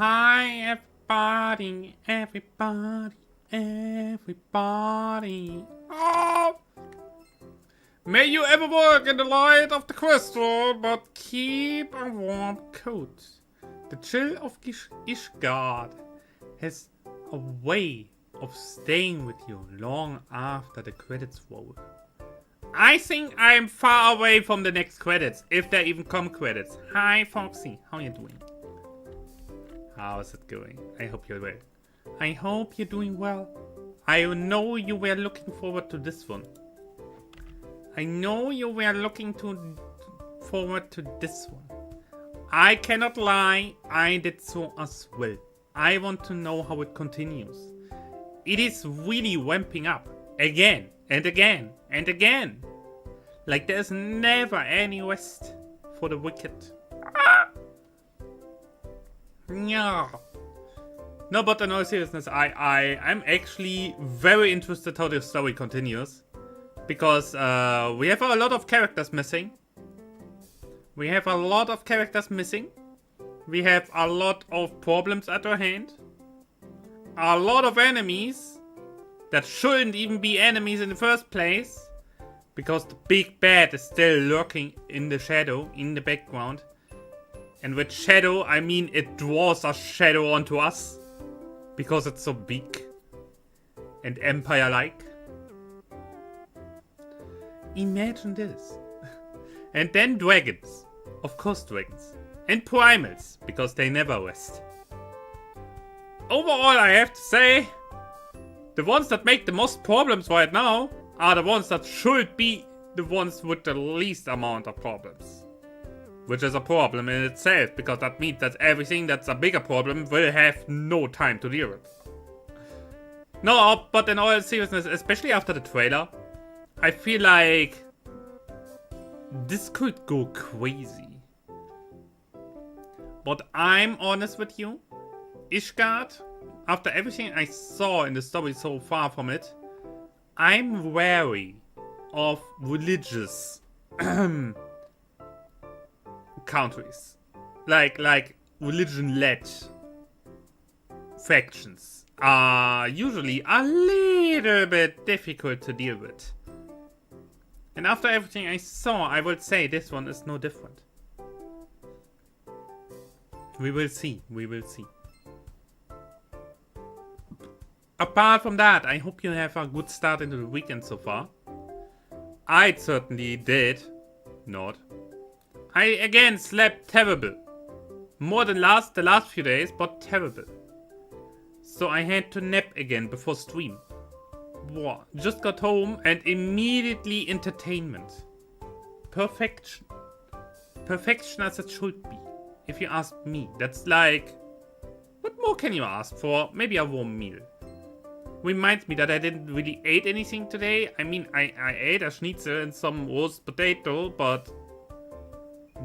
Hi everybody, everybody, everybody. Oh. May you ever walk in the light of the crystal, but keep a warm coat. The chill of Ishgard has a way of staying with you long after the credits roll. I think I'm far away from the next credits, if there even come credits. Hi Foxy, how you doing? How's it going? I hope you're well. I hope you're doing well. I know you were looking forward to this one. I know you were looking forward to this one. I cannot lie, I did so as well. I want to know how it continues. It is really ramping up. Again, and again, and again. Like there's never any rest for the wicked. Ah! Yeah. No, but in all seriousness, I'm actually very interested how the story continues. Because we have a lot of characters missing. We have a lot of problems at our hand. A lot of enemies that shouldn't even be enemies in the first place. Because the big bad is still lurking in the shadow, in the background. And with shadow, I mean it draws a shadow onto us. Because it's so big. And empire-like. Imagine this. And then dragons. Of course dragons. And primals, because they never rest. Overall, I have to say, the ones that make the most problems right now are the ones that should be the ones with the least amount of problems. Which is a problem in itself, because that means that everything that's a bigger problem will have no time to deal with. No, but in all seriousness, especially after the trailer, I feel like this could go crazy. But I'm honest with you, Ishgard, after everything I saw in the story so far from it, I'm wary of religious countries. Like religion-led factions are usually a little bit difficult to deal with. And after everything I saw, I would say this one is no different. We will see. Apart from that, I hope you have a good start into the weekend so far. I certainly did not. I again slept terrible. More than the last few days, but terrible. So I had to nap again before stream. Wow. Just got home and immediately entertainment. Perfection. Perfection as it should be. If you ask me, that's like... What more can you ask for? Maybe a warm meal. Reminds me that I didn't really eat anything today. I mean, I ate a schnitzel and some roast potato, but...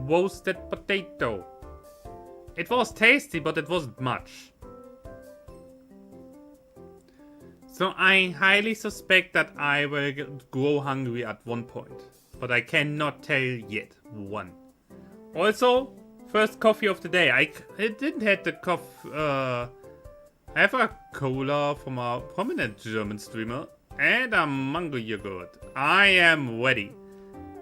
Roasted potato. It was tasty, but it wasn't much. So I highly suspect that I will grow hungry at one point. But I cannot tell yet when. Also, first coffee of the day. I didn't have the coffee. I have a cola from a prominent German streamer. And a mango yogurt. I am ready.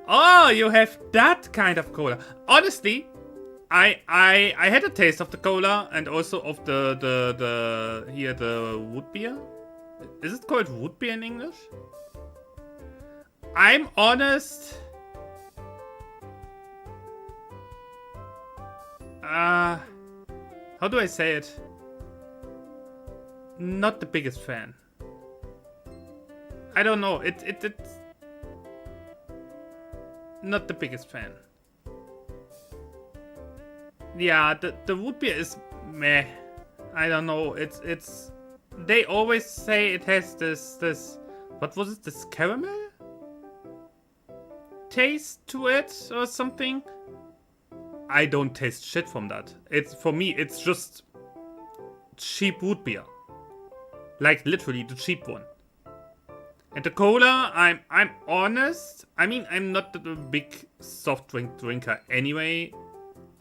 Oh, you have that kind of cola. Honestly, I had a taste of the cola and also of the root beer. Is it called root beer in English? I'm honest. How do I say it? Not the biggest fan. I don't know. It's not the biggest fan. Yeah, the root beer is meh. I don't know. It's. They always say it has this. What was it? This caramel taste to it or something. I don't taste shit from that. For me, it's just cheap root beer. Like literally the cheap one. And the cola, I'm honest. I mean, I'm not a big soft drink drinker anyway.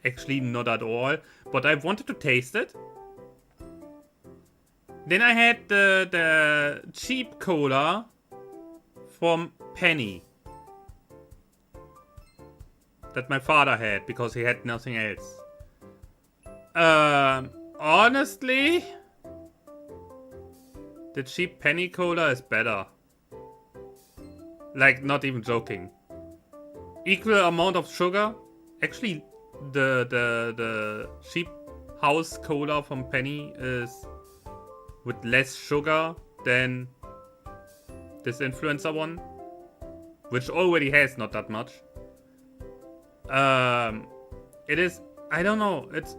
Actually, not at all. But I wanted to taste it. Then I had the cheap cola from Penny. That my father had because he had nothing else. Honestly, the cheap Penny cola is better. Like, not even joking. Equal amount of sugar. Actually, the cheap house cola from Penny is with less sugar than this influencer one, which already has not that much. It is. I don't know. It's.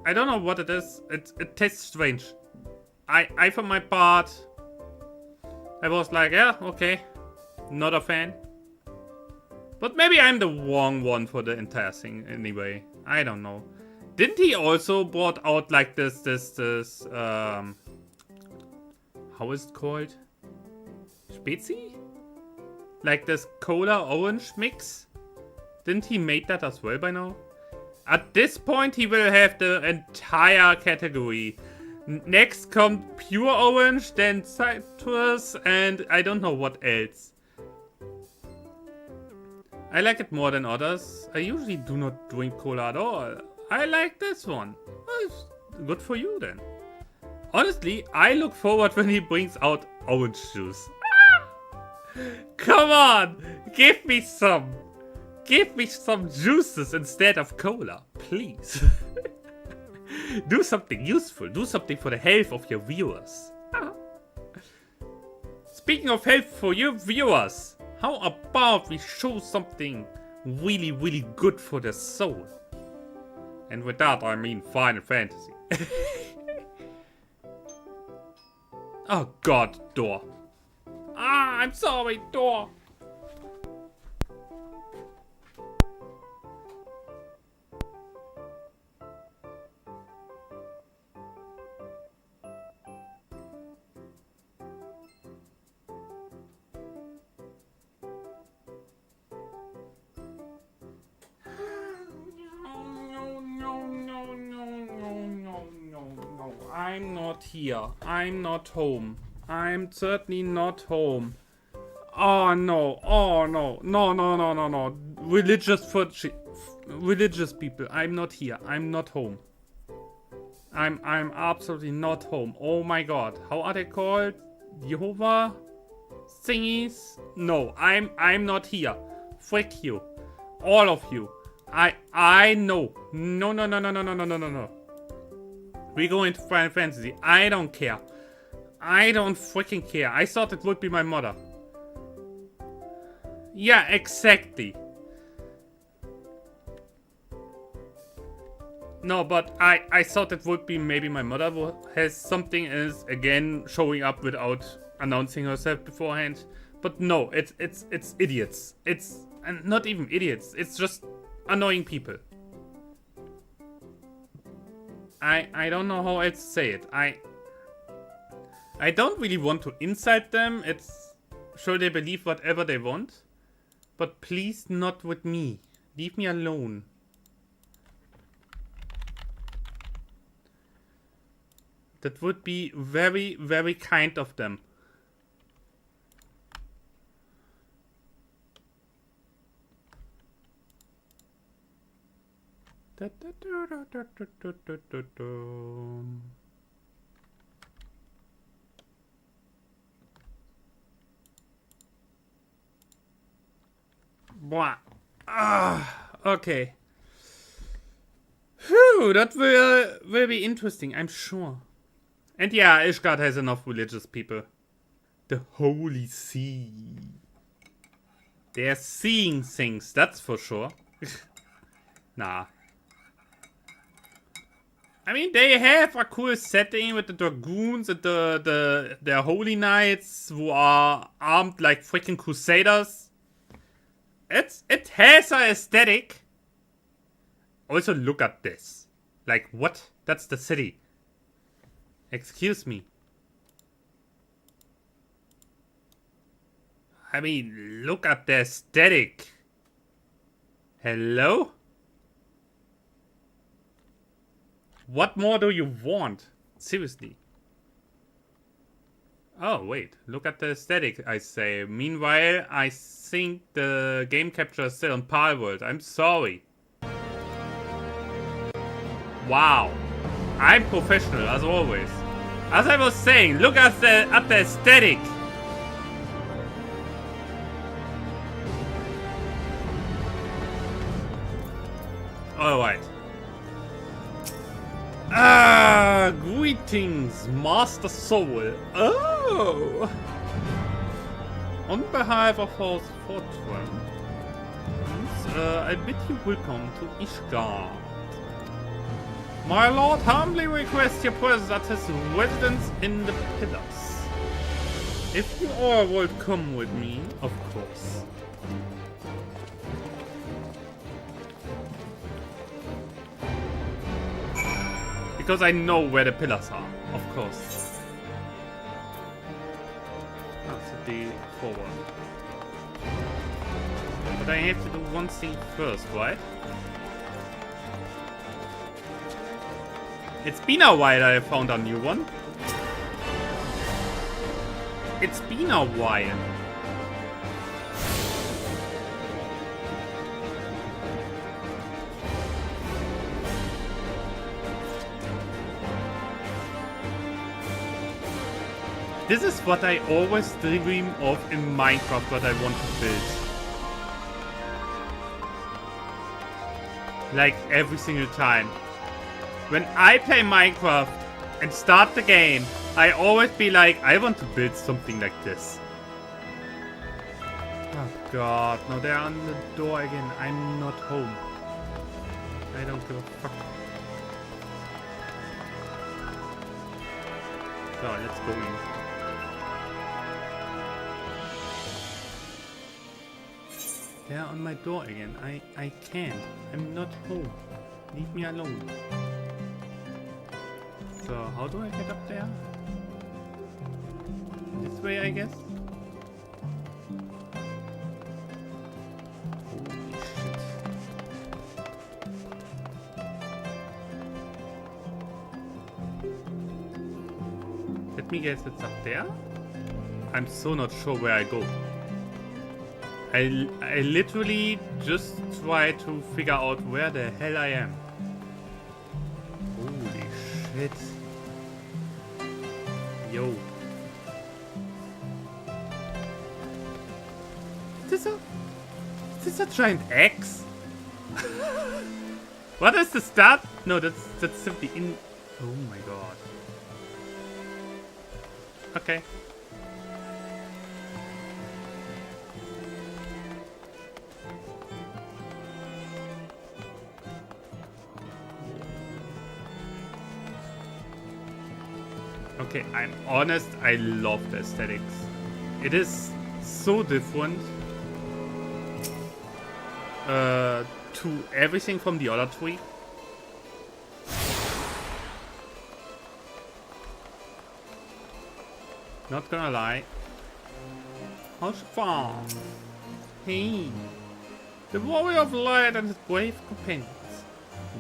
I don't know what it is. It tastes strange. I for my part, I was like, yeah, okay, not a fan. But maybe I'm the wrong one for the entire thing anyway. I don't know. Didn't he also brought out like this how is it called? Spezi? Like this cola orange mix? Didn't he make that as well by now? At this point he will have the entire category. Next comes pure orange, then citrus, and I don't know what else. I like it more than others. I usually do not drink cola at all. I like this one. Well, good for you then. Honestly, I look forward when he brings out orange juice. Come on! Give me some! Give me some juices instead of cola, please. Do something useful. Do something for the health of your viewers. Speaking of health for your viewers, how about we show something really, really good for the soul? And with that, I mean Final Fantasy. Oh god, door. I'm sorry, door. I'm not here. I'm not home. I'm certainly not home. Oh no. Oh no. No. Religious people. I'm not here. I'm not home. I'm absolutely not home. Oh my god. How are they called? Jehovah thingies? No, I'm not here. Frick you. All of you. I know. No. We go into Final Fantasy. I don't care. I don't freaking care. I thought it would be my mother. Yeah, exactly. No, but I thought it would be maybe my mother who has something and is again showing up without announcing herself beforehand. But no, it's idiots. It's and not even idiots. It's just annoying people. I don't know how else to say it. I don't really want to insult them. It's sure they believe whatever they want. But please not with me. Leave me alone. That would be very, very kind of them. Okay. Phew, that will be interesting, I'm sure. And yeah, Ishgard has enough religious people. The Holy See. They're seeing things, that's for sure. Nah. I mean, they have a cool setting with the dragoons and their holy knights who are armed like freaking crusaders. It has an aesthetic. Also, look at this. Like, what? That's the city. Excuse me. I mean, look at the aesthetic. Hello? What more do you want? Seriously. Oh, wait. Look at the aesthetic, I say. Meanwhile, I think the game capture is still on Palworld. I'm sorry. Wow. I'm professional, as always. As I was saying, look at the aesthetic. Alright. Greetings, Master Soul. Oh! On behalf of House Fortran, I bid you welcome to Ishgard. My lord humbly requests your presence at his residence in the Pillars. If you all would come with me, of course. Because I know where the pillars are, of course. That's the forward. But I have to do one thing first, right? It's been a while I found a new one. It's been a while. This is what I always dream of in Minecraft, what I want to build. Like every single time. When I play Minecraft and start the game, I always be like, I want to build something like this. Oh god, no, they're on the door again. I'm not home. I don't give a fuck. So, let's go in. They're on my door again. I can't. I'm not home. Leave me alone. So, how do I get up there? This way, I guess? Holy shit. Let me guess, it's up there? I'm so not sure where I go. I literally just try to figure out where the hell I am. Holy shit. Yo. Is this a giant X? What is the start? No, that's simply in. Oh my god. Okay. Okay, I'm honest, I love the aesthetics. It is so different to everything from the other three. Not gonna lie. How's far? Hey, the warrior of light and his brave companions,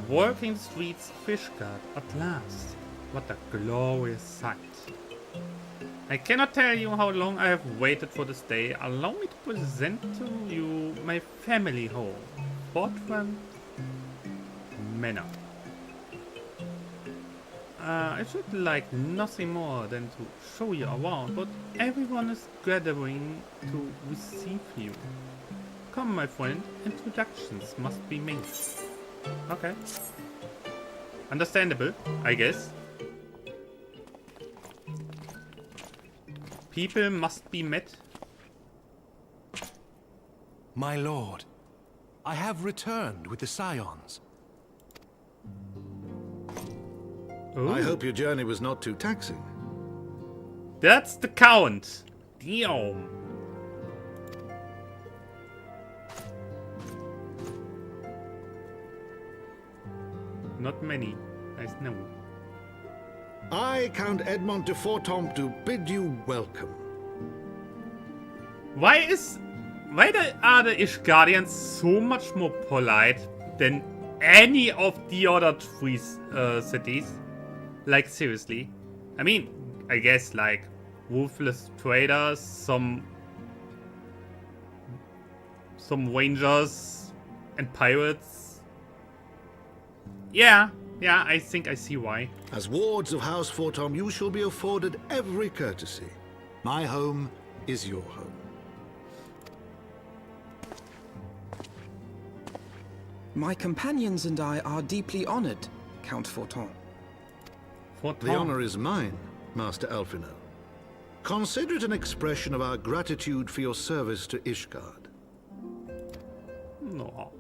walking the streets of Ishgard at last. What a glorious sight. I cannot tell you how long I have waited for this day. Allow me to present to you my family home, Fortran Manor. I should like nothing more than to show you around, but everyone is gathering to receive you. Come, my friend, introductions must be made. Okay. Understandable, I guess. People must be met. My lord, I have returned with the Scions. Ooh. I hope your journey was not too taxing. That's the count. Damn. Not many, I know. I, Count Edmond de Fortomp, do bid you welcome. Why are the Ishgardians so much more polite than any of the other three cities? Like, seriously. I mean, I guess, like, ruthless traders, some rangers and pirates. Yeah, I think I see why. As wards of House Fortom, you shall be afforded every courtesy. My home is your home. My companions and I are deeply honored, Count Forton. The honor is mine, Master Alphino. Consider it an expression of our gratitude for your service to Ishgard. No.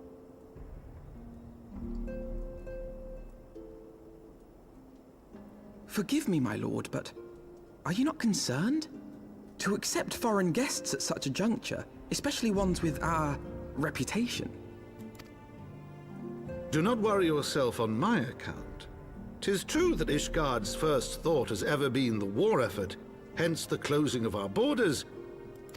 Forgive me, my lord, but are you not concerned? To accept foreign guests at such a juncture, especially ones with our reputation. Do not worry yourself on my account. 'Tis true that Ishgard's first thought has ever been the war effort, hence the closing of our borders.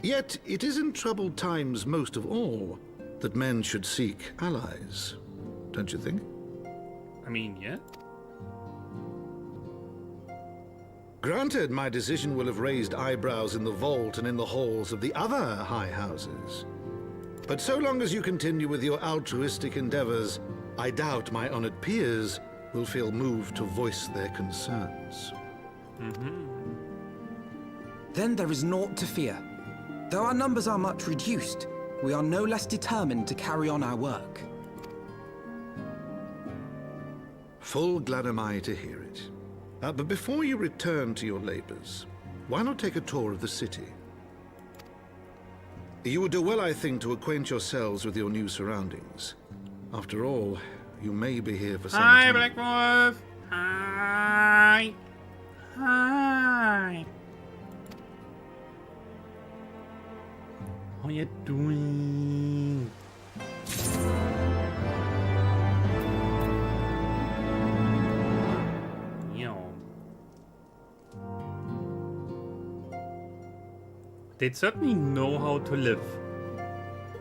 Yet it is in troubled times most of all that men should seek allies. Don't you think? I mean, yeah. Granted, my decision will have raised eyebrows in the vault and in the halls of the other high houses. But so long as you continue with your altruistic endeavors, I doubt my honored peers will feel moved to voice their concerns. Then there is naught to fear. Though our numbers are much reduced, we are no less determined to carry on our work. Full glad am I to hear it. But before you return to your labors, why not take a tour of the city? You would do well, I think, to acquaint yourselves with your new surroundings. After all, you may be here for some Hi, time. Black Wolf. Hi. Hi. How you doing? They certainly know how to live.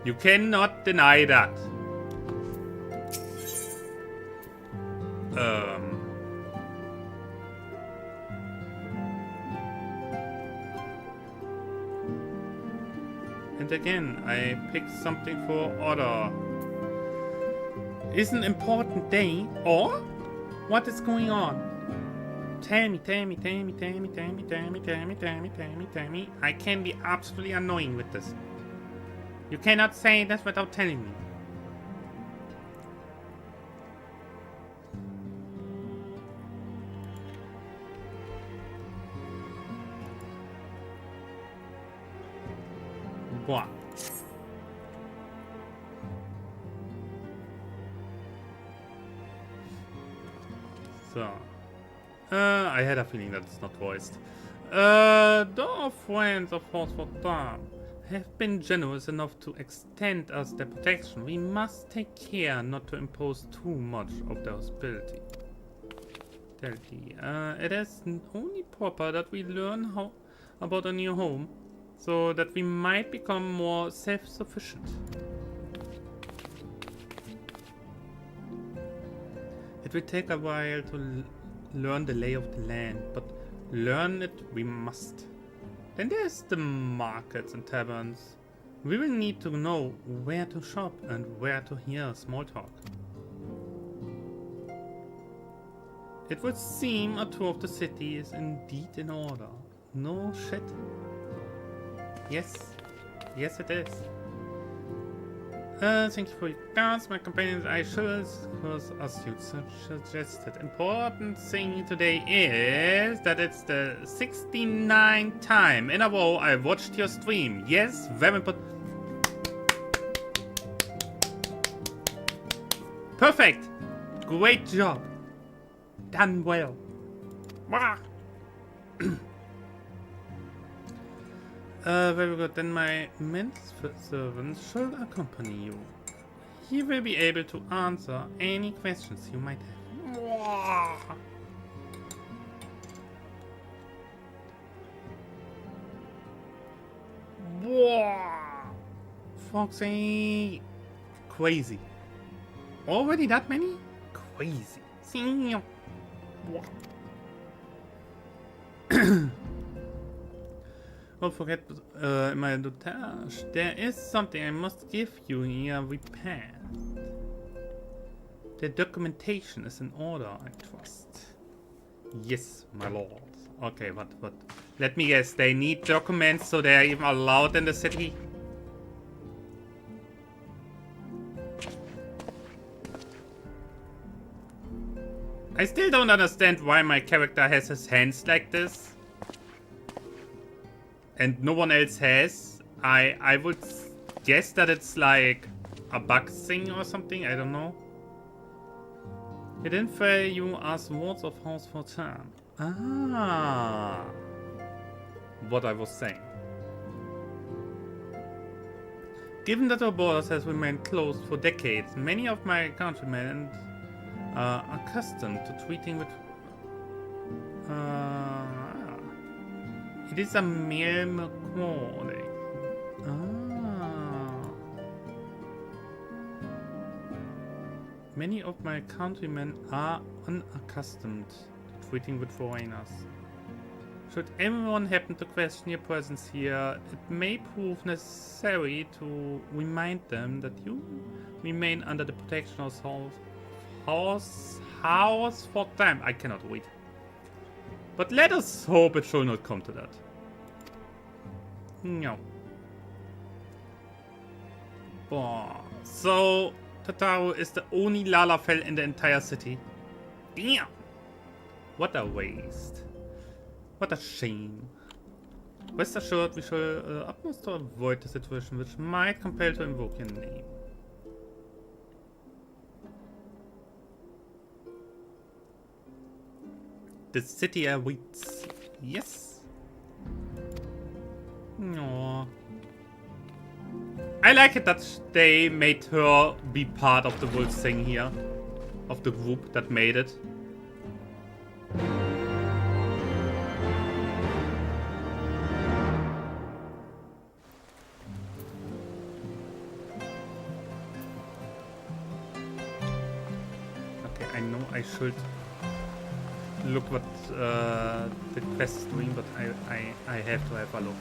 You cannot deny that. And again, I picked something for order. Is an important day, or what is going on? Tell me. I can be absolutely annoying with this. You cannot say this without telling me. What? So. I had a feeling that it's not voiced. The friends of Horse for Dam have been generous enough to extend us their protection. We must take care not to impose too much of their hospitality. It is only proper that we learn how about a new home, so that we might become more self-sufficient. It will take a while to learn the lay of the land, but learn it we must. Then there's the markets and taverns. We will need to know where to shop and where to hear small talk. It would seem a tour of the city is indeed in order. No shit. Yes it is. Thank you for your cards, my companions. I should, because as you suggested, important thing today is that it's the 69th time in a row I watched your stream. Yes, very important. Perfect. Great job. Done well. Very good. Then my manservant shall accompany you. He will be able to answer any questions you might have. Foxy. Crazy. Already that many? Crazy. Don't forget my dotage. There is something I must give you here. We passed. The documentation is in order, I trust. Yes, my lord. Okay, what? Let me guess. They need documents so they are even allowed in the city. I still don't understand why my character has his hands like this. And no one else has. I would guess that it's like a bug thing or something. I don't know. Identify you as wards of House Fortan. Ah. What I was saying. Given that our borders has remained closed for decades, many of my countrymen are accustomed to treating with... It is a mere McCauley. Many of my countrymen are unaccustomed to treating with foreigners. Should anyone happen to question your presence here, it may prove necessary to remind them that you remain under the protection of House for time. I cannot read. But let us hope it shall not come to that. No. So, Tataru is the only Lalafell in the entire city. Damn! What a waste. What a shame. Rest assured, we shall utmost to avoid the situation which might compel to invoke your name. The city awaits. Yes. No. I like it that they made her be part of the whole thing here. Of the group that made it. Okay, I know I should look what the quest is doing, but I have to have a look.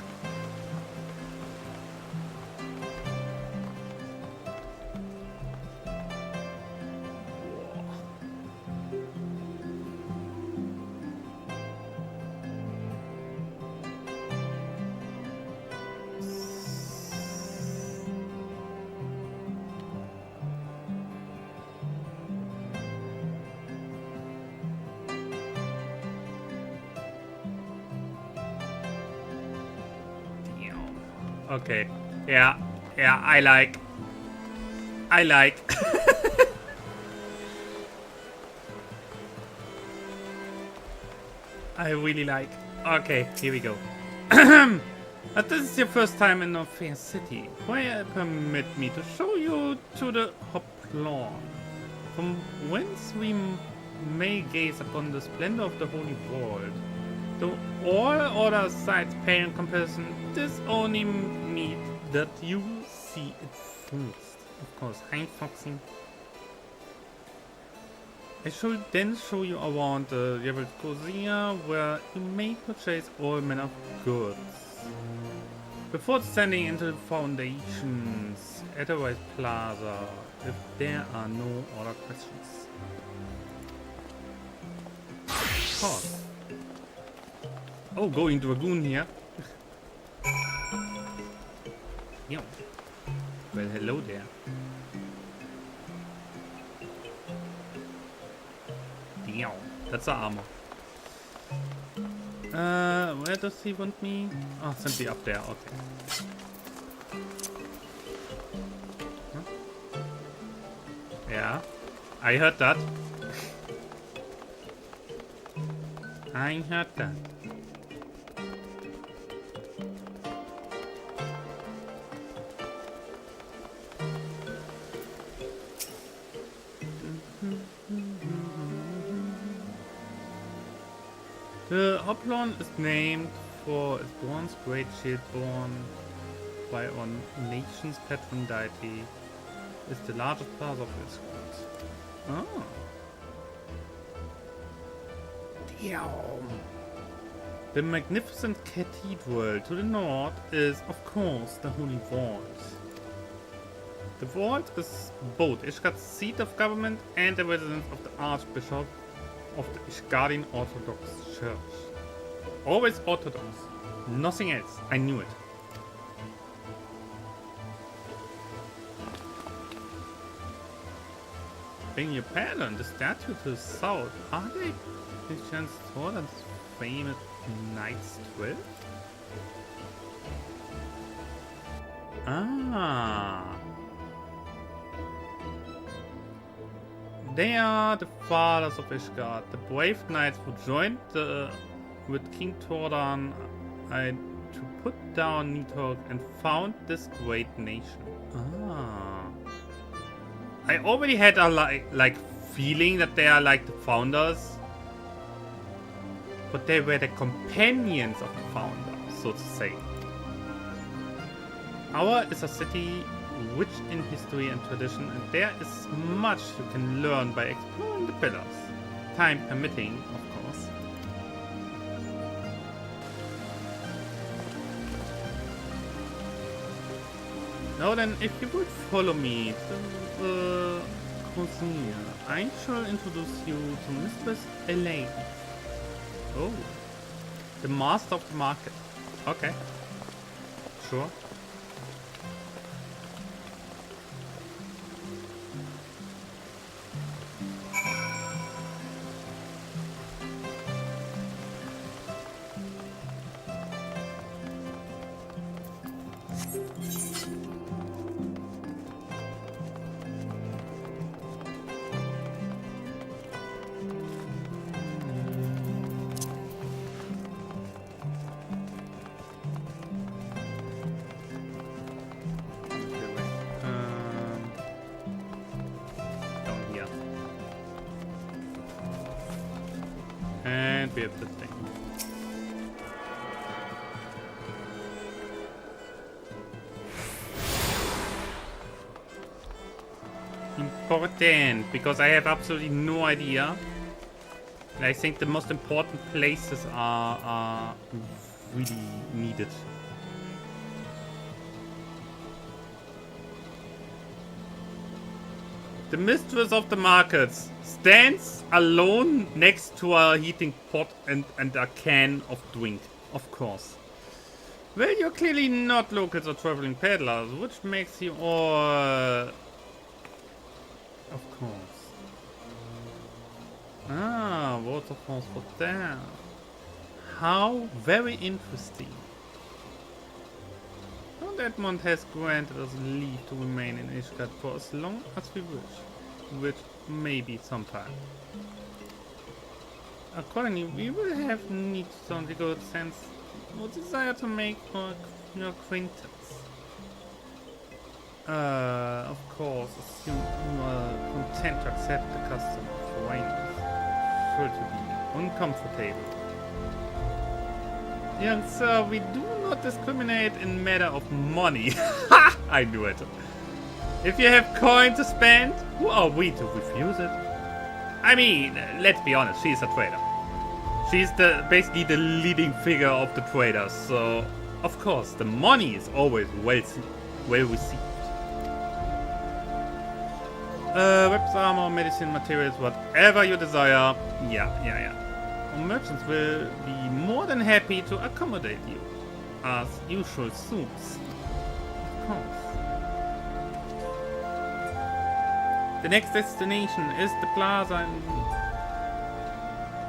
Okay. Yeah, I like. I really like. Okay, here we go. But this is your first time in a fair city. Permit me to show you to the Hoplon, from whence we may gaze upon the splendor of the holy world. Though all other sights pale in comparison, this only means that you see it first. Of course, I'm foxing. I shall then show you around the Jebel Kozia, where you may purchase all manner of goods. Before descending into the foundations at the White Plaza, if there are no other questions. Pause. Oh, going Dragoon here. Yeah. Well, hello there. Damn, that's the armor. Where does he want me? Oh, simply up there, okay. Huh? Yeah, I heard that. I heard that. The Hoplon is named for its bronze great shield borne by our nation's patron deity. It's the largest plaza of its kind. Oh. Damn. The magnificent cathedral to the north is, of course, the Holy Vault. The vault is both Ishgard's seat of government and the residence of the Archbishop of the Ishgardian Orthodox Church. Always Orthodox. Nothing else. I knew it. Bring your paddle and the statue to the south. Are they Christian Jordan's famous Knight's 12? Ah. They are the fathers of Ishgard, the brave knights who joined with King Tordan to put down Nidhogg and found this great nation. Ah. I already had a like feeling that they are like the founders, but they were the companions of the founder, so to say. Our is a city rich in history and tradition, and there is much you can learn by exploring the pillars. Time permitting, of course. Now then, if you would follow me to the Cozinha, I shall introduce you to Mistress Elaine. Oh, the master of the market. Okay, sure. And we have the thing. Important, because I have absolutely no idea. And I think the most important places are really needed. The mistress of the markets stands alone next to a heating pot and a can of drink, of course. Well, you're clearly not locals or traveling peddlers, which makes you all... Of course. Ah, waterfalls for there. How very interesting. Lord Edmund has granted us leave to remain in Ishgard for as long as we wish, which may be sometime. Accordingly, we will have need some good sense or desire to make your acquaintance. Of course, assume you are content to accept the custom of foreigners. Sure to be uncomfortable. Young sir, we do not discriminate in matter of money. Ha! I knew it. If you have coin to spend, who are we to refuse it? I mean, let's be honest, she's a trader. She's basically the leading figure of the traders, so of course the money is always well received. Weapons, armor, medicine, materials, whatever you desire. Yeah. Our merchants will be more than happy to accommodate you, as usual suits. Of course. The next destination is the plaza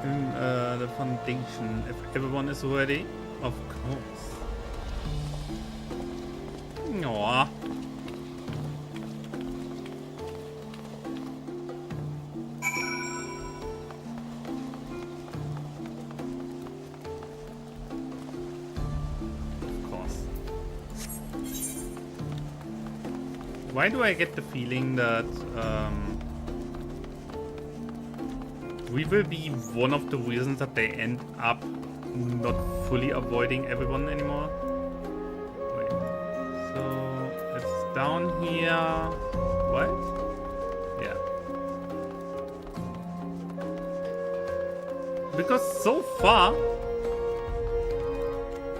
in the foundation. If everyone is ready, of course. Aww. Why do I get the feeling that we will be one of the reasons that they end up not fully avoiding everyone anymore? Wait. So it's down here. What? Yeah. Because so far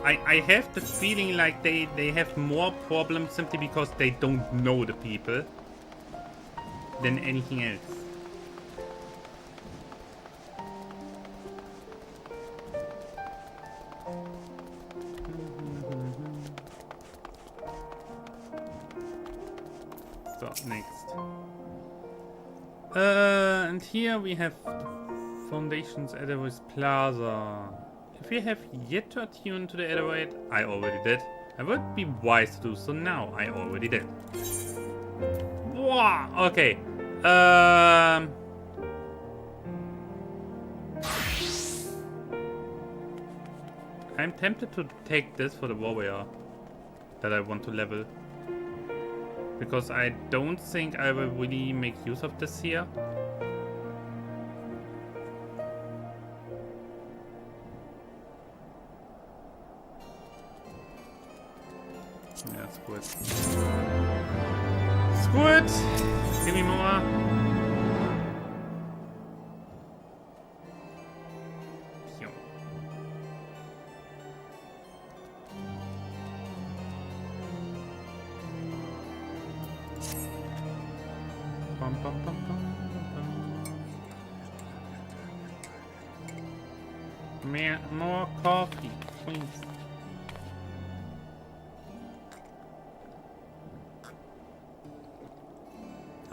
I have the feeling like they have more problems simply because they don't know the people than anything else. So, next. And here we have the foundations Edelweiss Plaza. If we have yet to attune to the Edelweiss, I already did. I would be wise to do so now. I already did. Wow, okay. I'm tempted to take this for the warrior that I want to level. Because I don't think I will really make use of this here. Yeah, squid. Squid! Give me more. Phew. Bum, bum, bum, bum, bum. More coffee, please.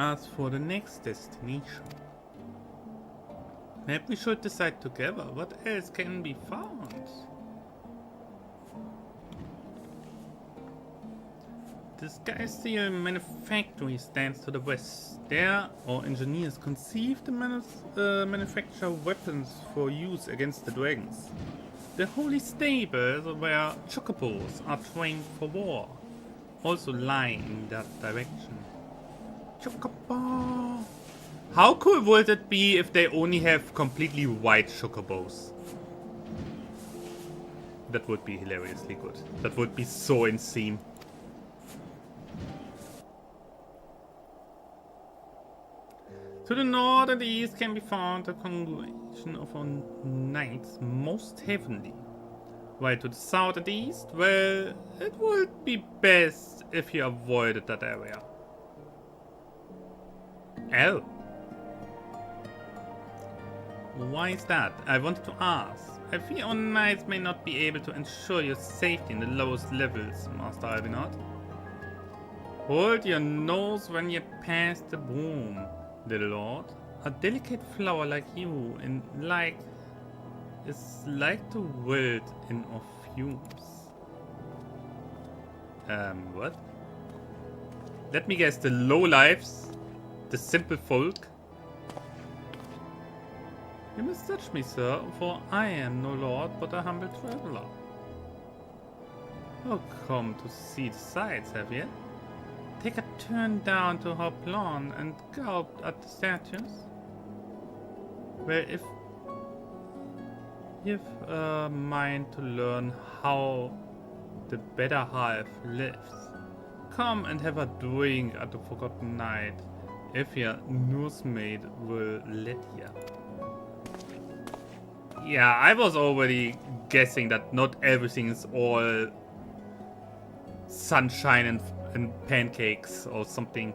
As for the next destination, maybe we should decide together what else can be found. This Geisteel manufactory stands to the west. There, our engineers conceived and manufacture weapons for use against the dragons. The holy stables where chocobos are trained for war also lie in that direction. Chocobo. How cool would it be if they only have completely white chocobos? That would be hilariously good. That would be so insane. To the north and the east can be found a congregation of our knights most heavenly. While to the south and the east, well, it would be best if you avoided that area. Oh. Why is that? I wanted to ask. I fear our knights may not be able to ensure your safety in the lowest levels, Master Albinot. Hold your nose when you pass the broom, little lord. A delicate flower like you is like to wilt in our fumes. What? Let me guess, the lowlifes? The simple folk? You misjudge me, sir, for I am no lord but a humble traveler. Oh, come to see the sights, have you? Take a turn down to her lawn and gulp at the statues? Well, if you've a mind to learn how the better half lives, come and have a drink at the Forgotten Night. If your nursemaid will let you. Yeah, I was already guessing that not everything is all sunshine and pancakes or something.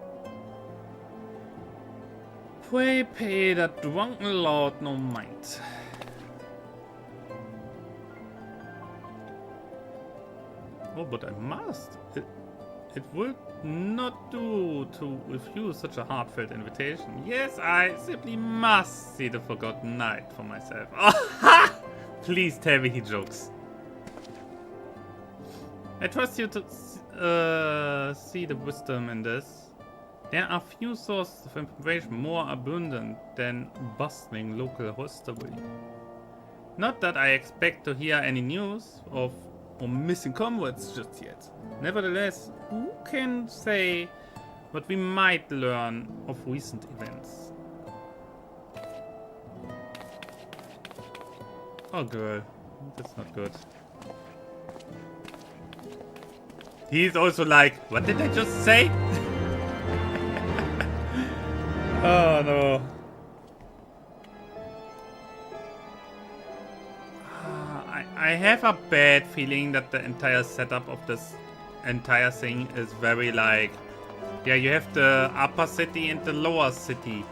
Pray pay that drunken lord no mind. Oh, but I must. It would not do to refuse such a heartfelt invitation. Yes, I simply must see the Forgotten Night for myself. Please tell me he jokes. I trust you to see the wisdom in this. There are few sources of information more abundant than bustling local hostelry. Not that I expect to hear any news of missing comrades just yet. Nevertheless, who can say what we might learn of recent events? Oh girl, that's not good. He's also like, what did I just say? Oh no. I have a bad feeling that the entire setup of this entire thing is very like, yeah, you have the upper city and the lower city.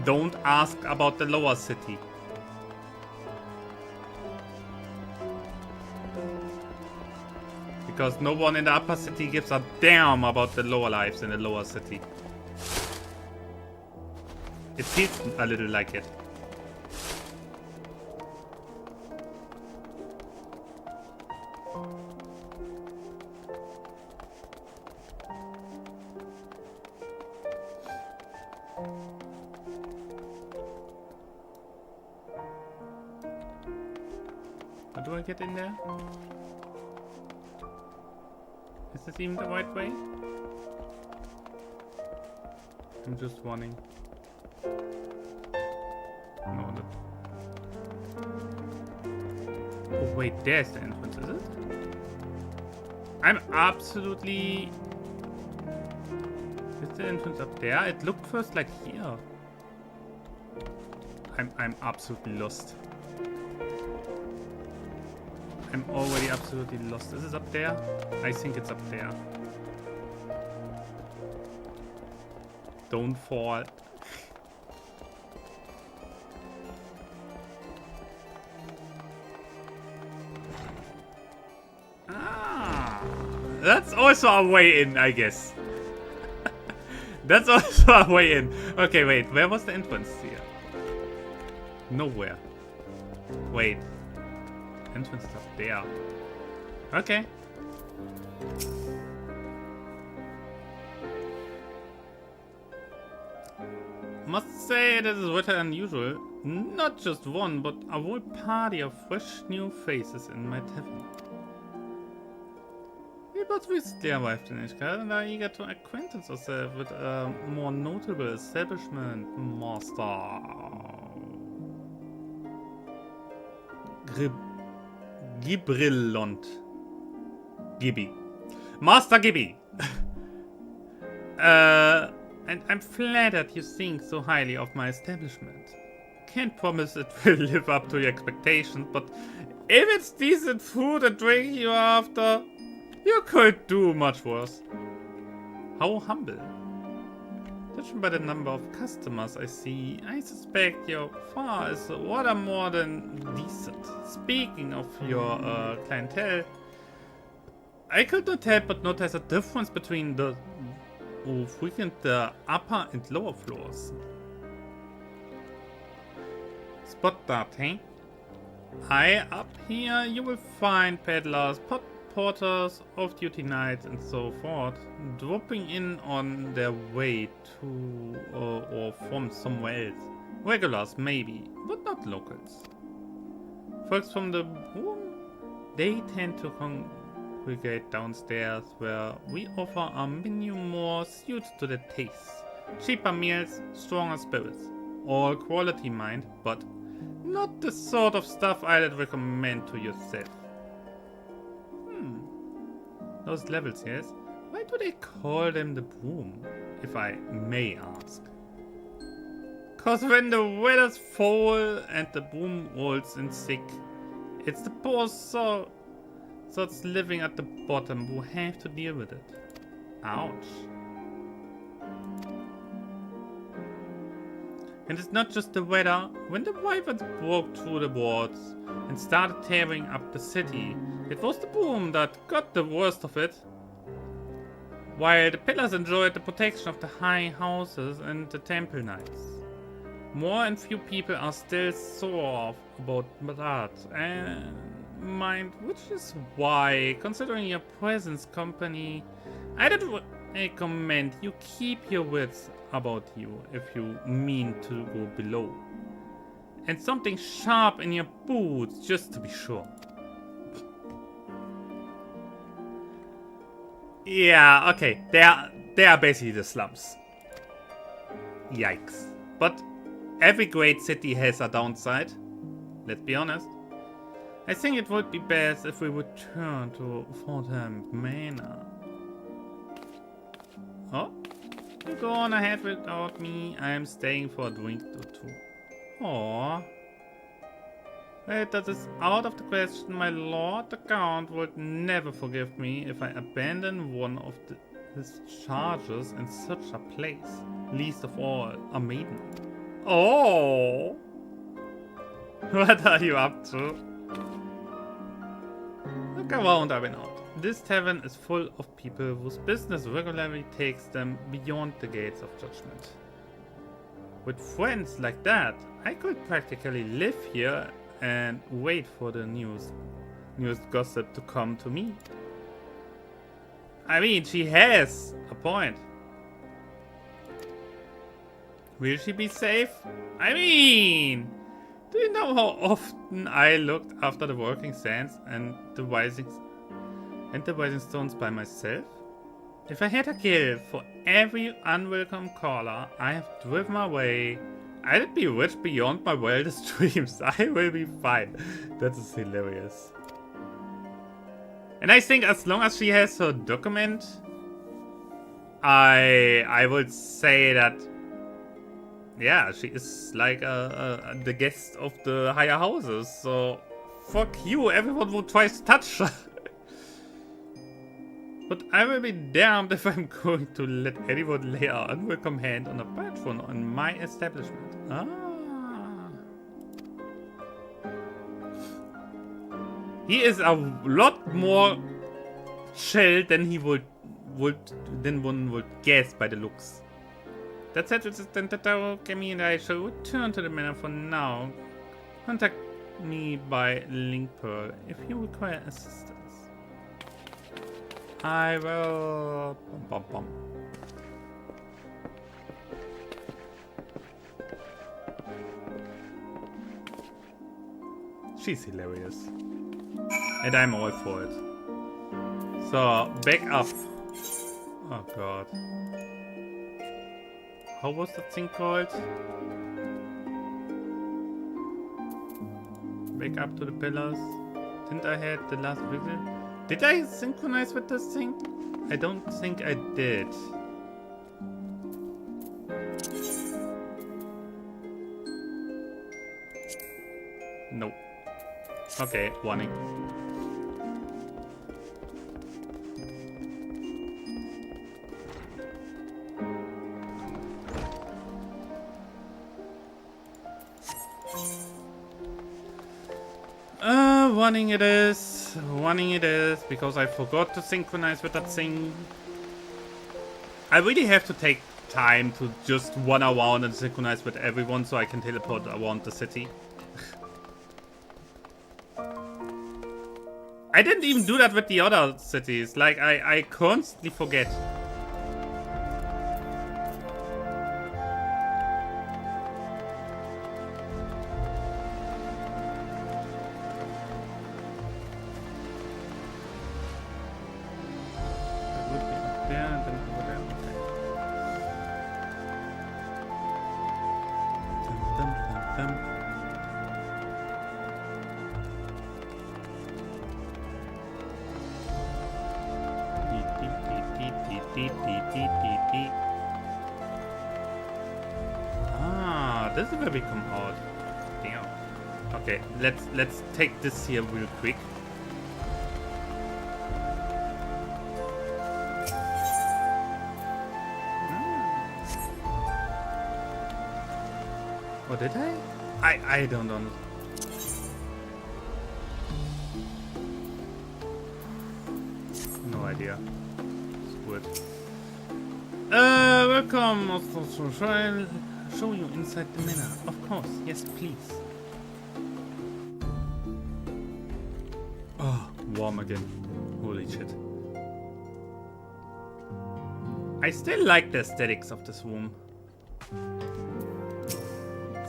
Don't ask about the lower city. Because no one in the upper city gives a damn about the lower lives in the lower city. It feels a little like it. How do I get in there? Is this even the right way? I'm just running. No, oh wait, there's the entrance, is it? I'm absolutely... Is the entrance up there? It looked first like here. I'm absolutely lost. I'm already absolutely lost. Is it up there? I think it's up there. Don't fall. Ah, that's also a way in, I guess. That's also a way in. Okay, wait. Where was the entrance here? Nowhere. Wait. Entrance is up there. Okay. Must say this is rather unusual. Not just one, but a whole party of fresh new faces in my tavern. We both recently arrived in Ishgard and are eager to acquaint ourselves with a more notable establishment, Master Gibrillond. Gibby. Master Gibby! And I'm flattered you think so highly of my establishment. Can't promise it will live up to your expectations, but if it's decent food and drink you're after, you could do much worse. How humble. Judging by the number of customers I see, I suspect your fare is rather more than decent. Speaking of your clientele, I could not help but notice a difference between the who frequent the upper and lower floors. Spot that, eh? High up here you will find peddlers, porters, off-duty knights and so forth, dropping in on their way to or from somewhere else. Regulars maybe, but not locals. Folks from the boom, they tend to congregate downstairs where we offer a menu more suited to their tastes. Cheaper meals, stronger spirits. All quality mind, but not the sort of stuff I'd recommend to yourself. Those levels, yes? Why do they call them the boom, if I may ask? Cause when the weather's foul and the boom rolls in thick, it's the poor sorts living at the bottom who have to deal with it. Ouch. And it's not just the weather. When the wyverns broke through the walls and started tearing up the city, it was the boom that got the worst of it. While the pillars enjoyed the protection of the high houses and the temple knights. More and few people are still sore about that, and mind, which is why, considering your presence company, I'd recommend you keep your wits about you if you mean to go below. And something sharp in your boots, just to be sure. Yeah, okay, they are basically the slums. Yikes. But every great city has a downside, let's be honest. I think it would be best if we would turn to Fordham Manor. Oh, you go on ahead without me. I am staying for a drink or two. Aww. Wait, that is out of the question. My lord, the Count would never forgive me if I abandon one of his charges in such a place. Least of all, a maiden. Oh! What are you up to? Look around, Abinot. This tavern is full of people whose business regularly takes them beyond the gates of judgment. With friends like that, I could practically live here and wait for the newest gossip to come to me. I mean, she has a point. Will she be safe? I mean, do you know how often I looked after the working sands and the rising stones by myself? If I had a gill for every unwelcome caller I have driven away, I'd be rich beyond my wildest dreams. I will be fine. That is hilarious. And I think as long as she has her document, I would say that, yeah, she is like the guest of the higher houses. So fuck you, everyone who tries to touch her. But I will be damned if I'm going to let anyone lay an unwelcome hand on a patron on my establishment. Ah. He is a lot more chill than one would guess by the looks. That said, Resistant Tataro, Kemi and I shall return to the manor for now. Contact me by link pearl if you require assistance. I will... Bum, bum, bum. She's hilarious. And I'm all for it. So, back up. Oh god. How was that thing called? Back up to the pillars. Didn't I had the last visit? Did I synchronize with this thing? I don't think I did. Nope. Okay, warning. Warning it is. Warning it is, because I forgot to synchronize with that thing. I really have to take time to just run around and synchronize with everyone so I can teleport around the city. I didn't even do that with the other cities. Like, I constantly forget. Ah, this is where we come out. Damn. Okay, let's take this here real quick. Oh, did I don't know. No idea. Screw it. Welcome. I'll show you inside the manor. Of course. Yes, please. Oh, warm again. Holy shit. I still like the aesthetics of this room.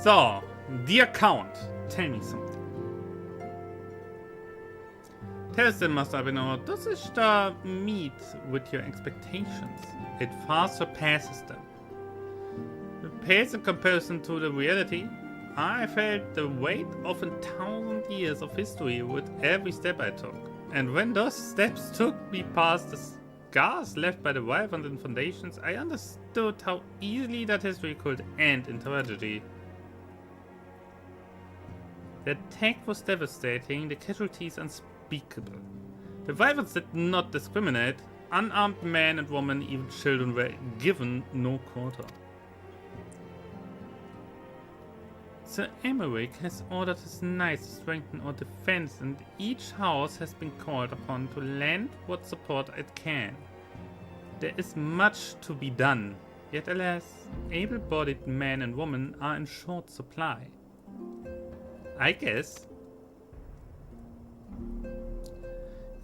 So, dear Count, tell me something. Tell us then, Master Abinor, does this star meet with your expectations? It far surpasses them. It pales in comparison to the reality. I felt the weight of 1,000 years of history with every step I took. And when those steps took me past the scars left by the wyvern and foundations, I understood how easily that history could end in tragedy. The attack was devastating, the casualties unspeakable. The wyverns did not discriminate. Unarmed men and women, even children, were given no quarter. Sir Emeric has ordered his knights to strengthen our defense, and each house has been called upon to lend what support it can. There is much to be done, yet alas, able-bodied men and women are in short supply. I guess.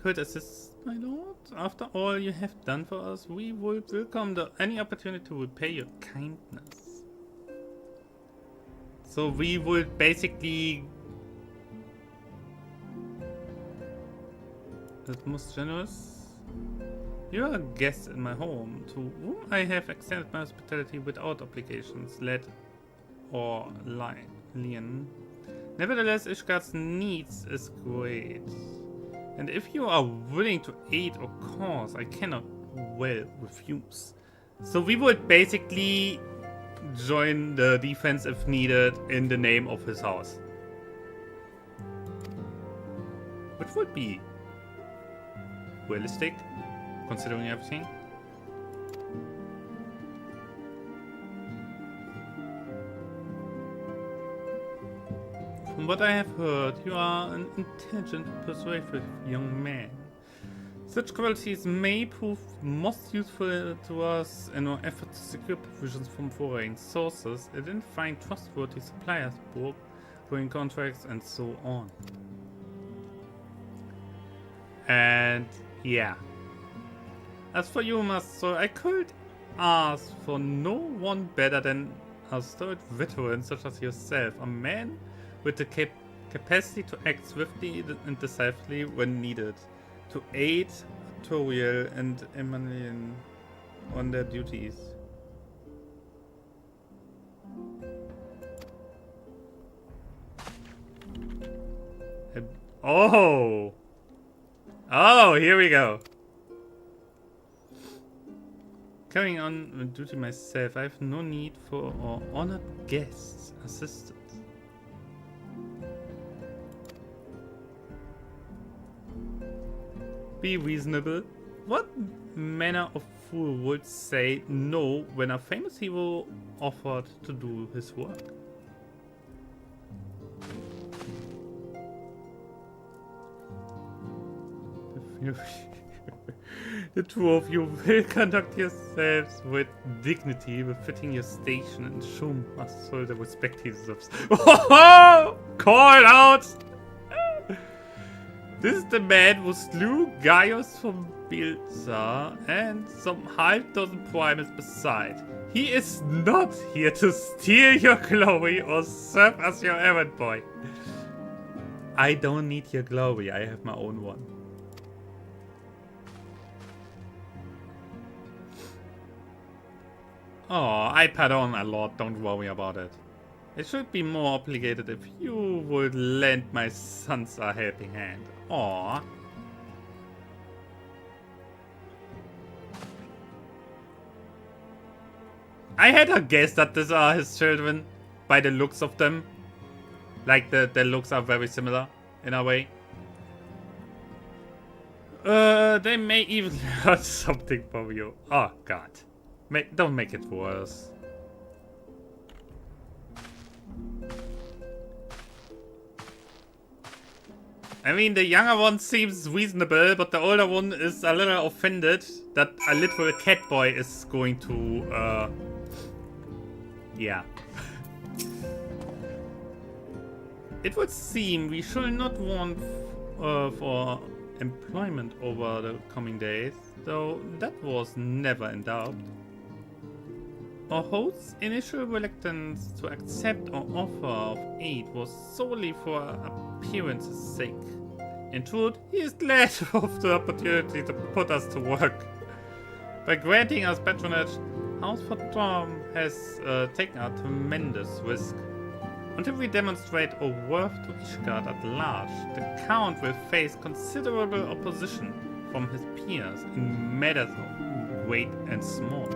Could assist, my lord. After all you have done for us, we would welcome any opportunity to repay your kindness. So we would basically... That's most generous. You are a guest in my home, to whom I have extended my hospitality without obligations, led or lien. Nevertheless, Ishgard's needs is great. And if you are willing to aid or cause, I cannot well refuse. So we would basically join the defense if needed in the name of his house. Which would be realistic, considering everything. From what I have heard, you are an intelligent, persuasive young man. Such qualities may prove most useful to us in our effort to secure provisions from foreign sources, identifying trustworthy suppliers, brokering contracts, and so on. And yeah. As for you, Master, I could ask for no one better than a sturdy veteran such as yourself, a man with the capacity to act swiftly and decisively when needed, to aid Toriel and Emelian on their duties. Oh! Oh, here we go. Carrying on with duty myself, I have no need for our honored guests' assistance. Be reasonable. What manner of fool would say no when a famous hero offered to do his work? The two of you will conduct yourselves with dignity, befitting your station, and show Master the respect he deserves. Oh, call out! This is the man who slew Gaius from Bilza and some half-dozen primates beside. He is not here to steal your glory or serve as your errand boy. I don't need your glory, I have my own one. Oh, I pardon a lot, don't worry about it. I should be more obligated if you would lend my sons a helping hand. Aww. I had a guess that these are his children by the looks of them. Like the looks are very similar in a way. They may even learn something from you. Oh god. Don't make it worse. I mean, the younger one seems reasonable, but the older one is a little offended that a little cat boy is going to, yeah. It would seem we shall not want for employment over the coming days, though that was never in doubt. Our host's initial reluctance to accept our offer of aid was solely for appearance's sake. In truth, he is glad of the opportunity to put us to work. By granting us patronage, House Fatram has taken a tremendous risk. Until we demonstrate our worth to Ishgard at large, the Count will face considerable opposition from his peers in matters of great and small.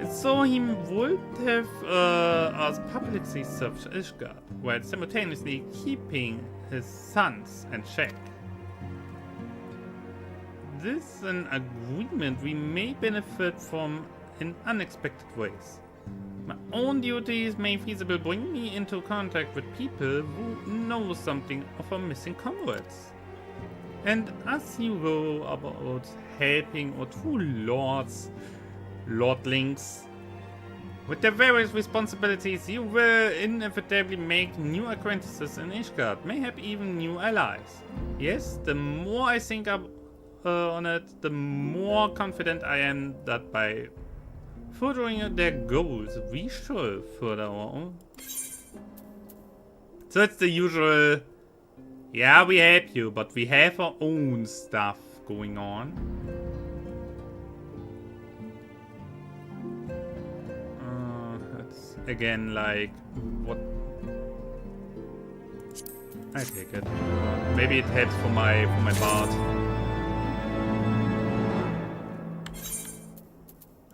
It so he would have us publicly search Ishgard, while simultaneously keeping his sons in check. This is an agreement we may benefit from in unexpected ways. My own duties may feasibly bring me into contact with people who know something of our missing comrades. And as you go about helping our two lordlings, with their various responsibilities, you will inevitably make new acquaintances in Ishgard, mayhap even new allies. Yes, the more I think on it, the more confident I am that by furthering their goals, we shall further our own. So it's the usual, yeah, we help you, but we have our own stuff going on. It's again like, what? I take it. Maybe it helps for my bard.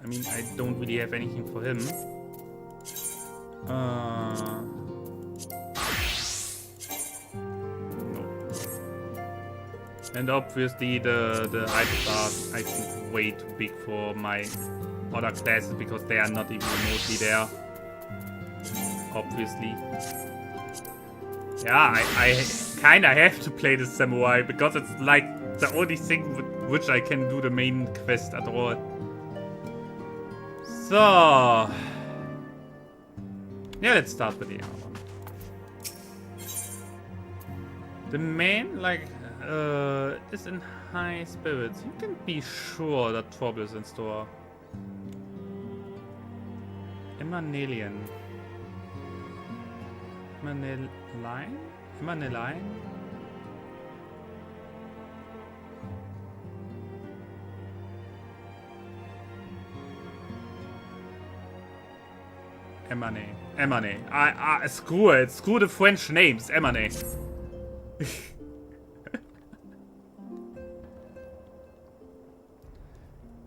I mean, I don't really have anything for him. No. And obviously the items are, I think, way too big for my other classes because they are not even remotely there. Obviously. Yeah, I kinda have to play the samurai because it's like the only thing with which I can do the main quest at all. So, yeah, let's start with the other one. The man, like, is in high spirits. You can be sure that trouble is in store. Emanelian. Emaneline? Emane. Screw it. Screw the French names. Emane.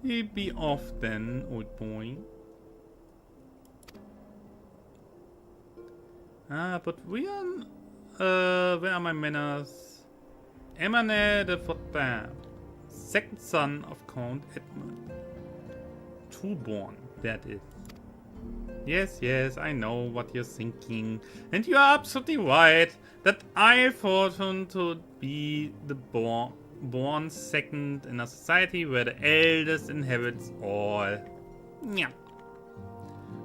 You be off then, old boy. But we are... where are my manners? Emane de Fortin. Second son of Count Edmund. Trueborn, that is. Yes, I know what you're thinking. And you are absolutely right that I fortune to be the born second in a society where the eldest inherits all. Yeah.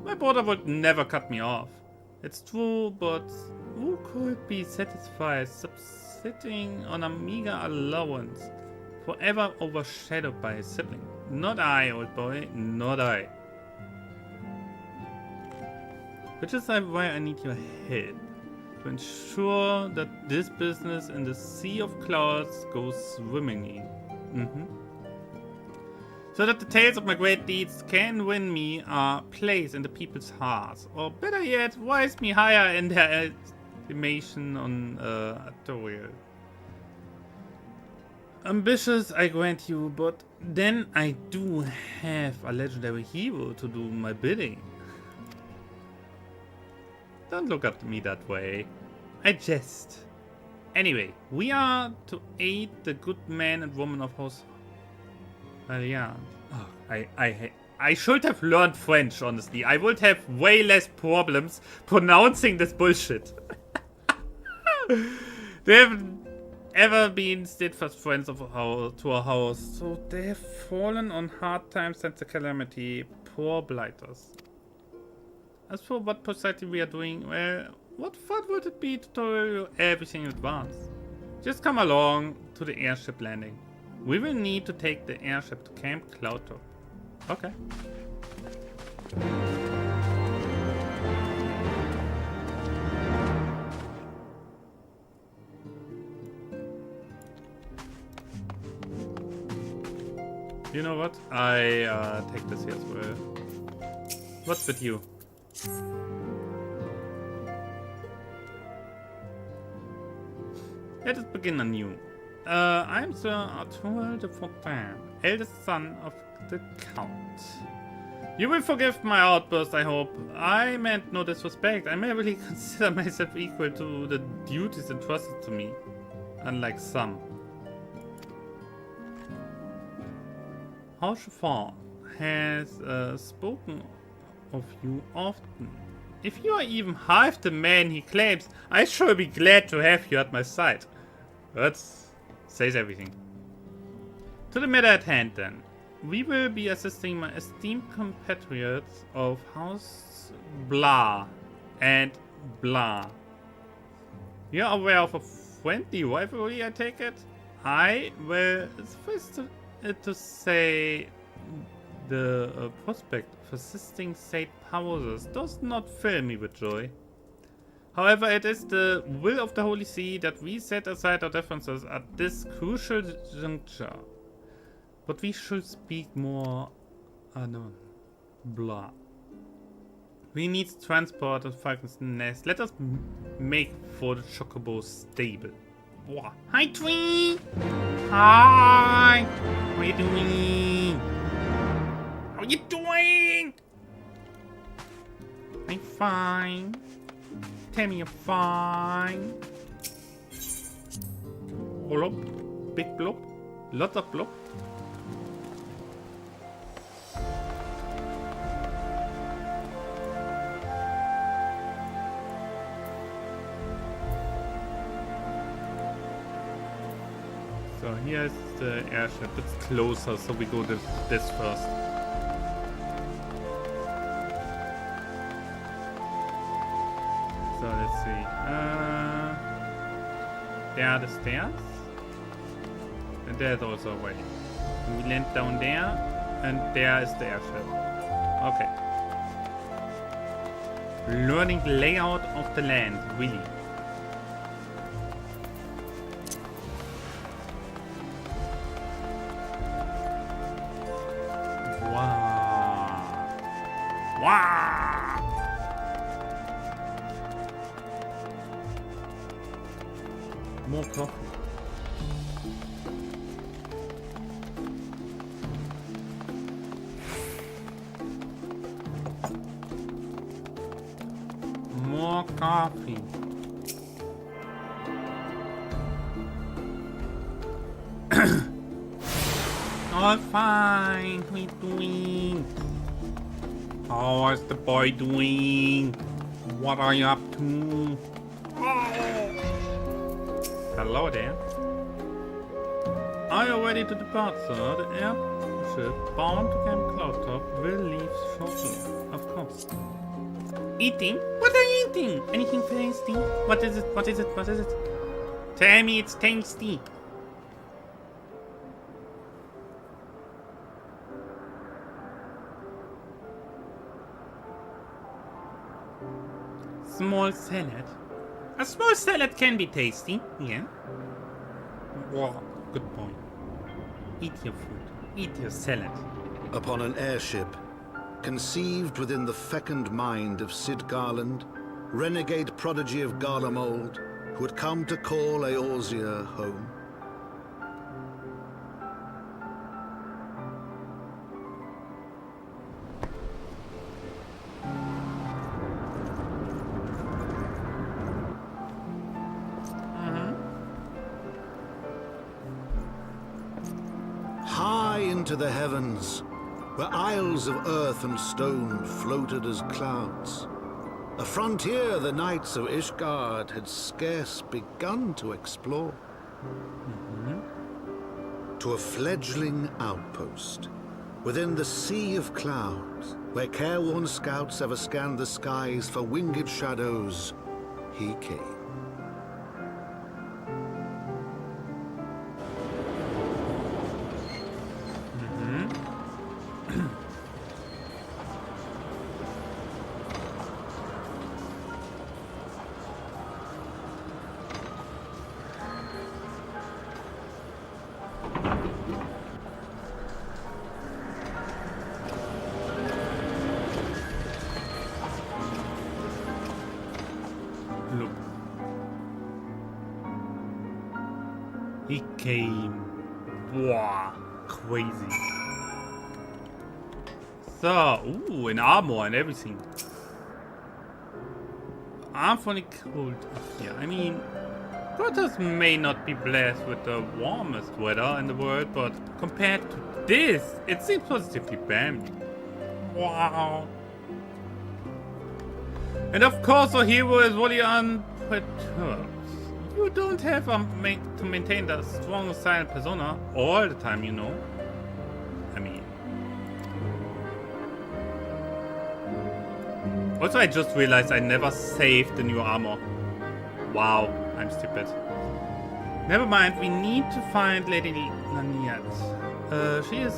My brother would never cut me off. It's true, but who could be satisfied subsisting on a meager allowance, forever overshadowed by his sibling? Not I, old boy, not I. Which is why I need your help, to ensure that this business in the sea of clouds goes swimmingly. So that the tales of my great deeds can win me a place in the people's hearts, or better yet, rise me higher in their estimation on Artorial. Ambitious, I grant you, but then I do have a legendary hero to do my bidding. Don't look at me that way. I jest. Anyway, we are to aid the good man and woman of House Alliance. Oh, I should have learned French, honestly. I would have way less problems pronouncing this bullshit. They have ever been steadfast friends of to our house, so they have fallen on hard times since the calamity. Poor blighters. As for what precisely we are doing, well, what fun would it be to tell you everything in advance? Just come along to the airship landing. We will need to take the airship to Camp Cloudtop. Okay. You know what? I take this here as well. What's with you? Let us begin anew. I am Sir Arthur de Fortin, eldest son of the Count. You will forgive my outburst, I hope. I meant no disrespect. I merely consider myself equal to the duties entrusted to me. Unlike some. Haushaffar has spoken of you often. If you are even half the man he claims, I shall be glad to have you at my side. That says everything. To the matter at hand then. We will be assisting my esteemed compatriots of House Blah and Blah. You are aware of a friendly rivalry, I take it? I will first to say the prospect of assisting said powers does not fill me with joy. However, it is the will of the Holy See that we set aside our differences at this crucial juncture. But we should speak more anon. Blah. We need transport of Falcon's Nest. Let us make for the Chocobo stable. Wow. Hi, Tween! Hi! How are you doing? How are you doing? I'm fine. Tell me you're fine. Blob. Big blob. Lots of blob. So here's the airship. It's closer, so we go this first. So let's see. There are the stairs. And there's also a way. And we land down there. And there is the airship. Okay. Learning the layout of the land, really. Wow! More coffee. More coffee. All fine. What are you doing? How is the boy doing? What are you up to? Oh. Hello there. Are you ready to depart, sir? The airship bound to Camp Cloudtop will leave shortly. Of course. Eating? What are you eating? Anything tasty? What is it? What is it? What is it? Tell me it's tasty. Small salad. A small salad can be tasty, yeah. Wow, good point. Eat your food. Eat your salad. Upon an airship, conceived within the fecund mind of Sid Garland, renegade prodigy of Garlemald, who had come to call Eorzea home. High into the heavens, where isles of earth and stone floated as clouds, a frontier the knights of Ishgard had scarce begun to explore. To a fledgling outpost, within the sea of clouds, where careworn scouts ever scanned the skies for winged shadows, he came. Look. He came. Wow, crazy. So, ooh, in armor and everything. I'm fully cold up here. I mean, Gothas may not be blessed with the warmest weather in the world, but compared to this, it seems positively balmy. Wow. And of course, our hero is really unperturbed. You don't have to maintain the strong silent persona all the time, you know. I mean. Also, I just realized I never saved the new armor. Wow, I'm stupid. Never mind, we need to find Lady Laniat. She is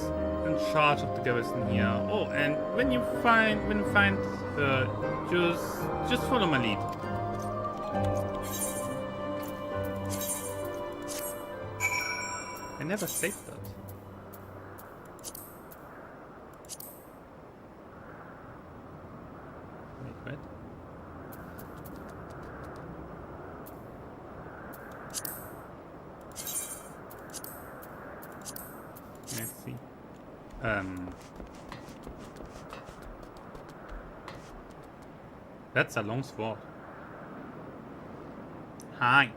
in charge of the garrison here. Oh, and when you find her, just follow my lead. I never saved that. Wait. Let's see. That's a long sword. Hi.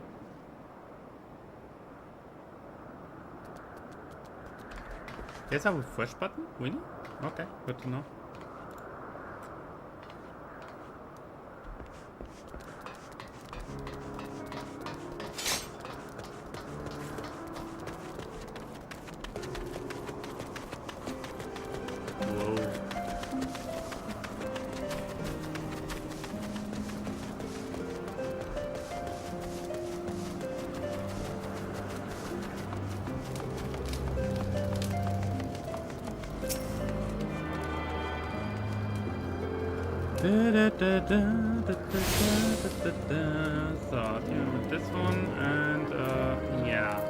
There's a refresh button? Really? Okay, good to know. So, deal with this one, and yeah.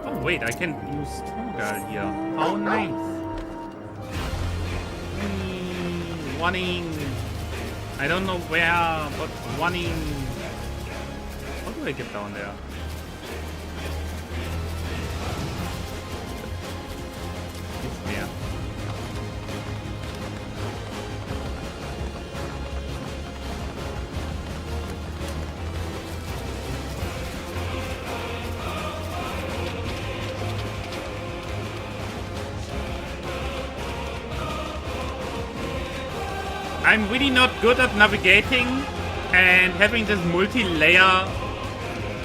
Oh wait, I can use Stormguard here. How nice. Running. I don't know where, but running. How do I get down there? I'm really not good at navigating, and having this multi-layer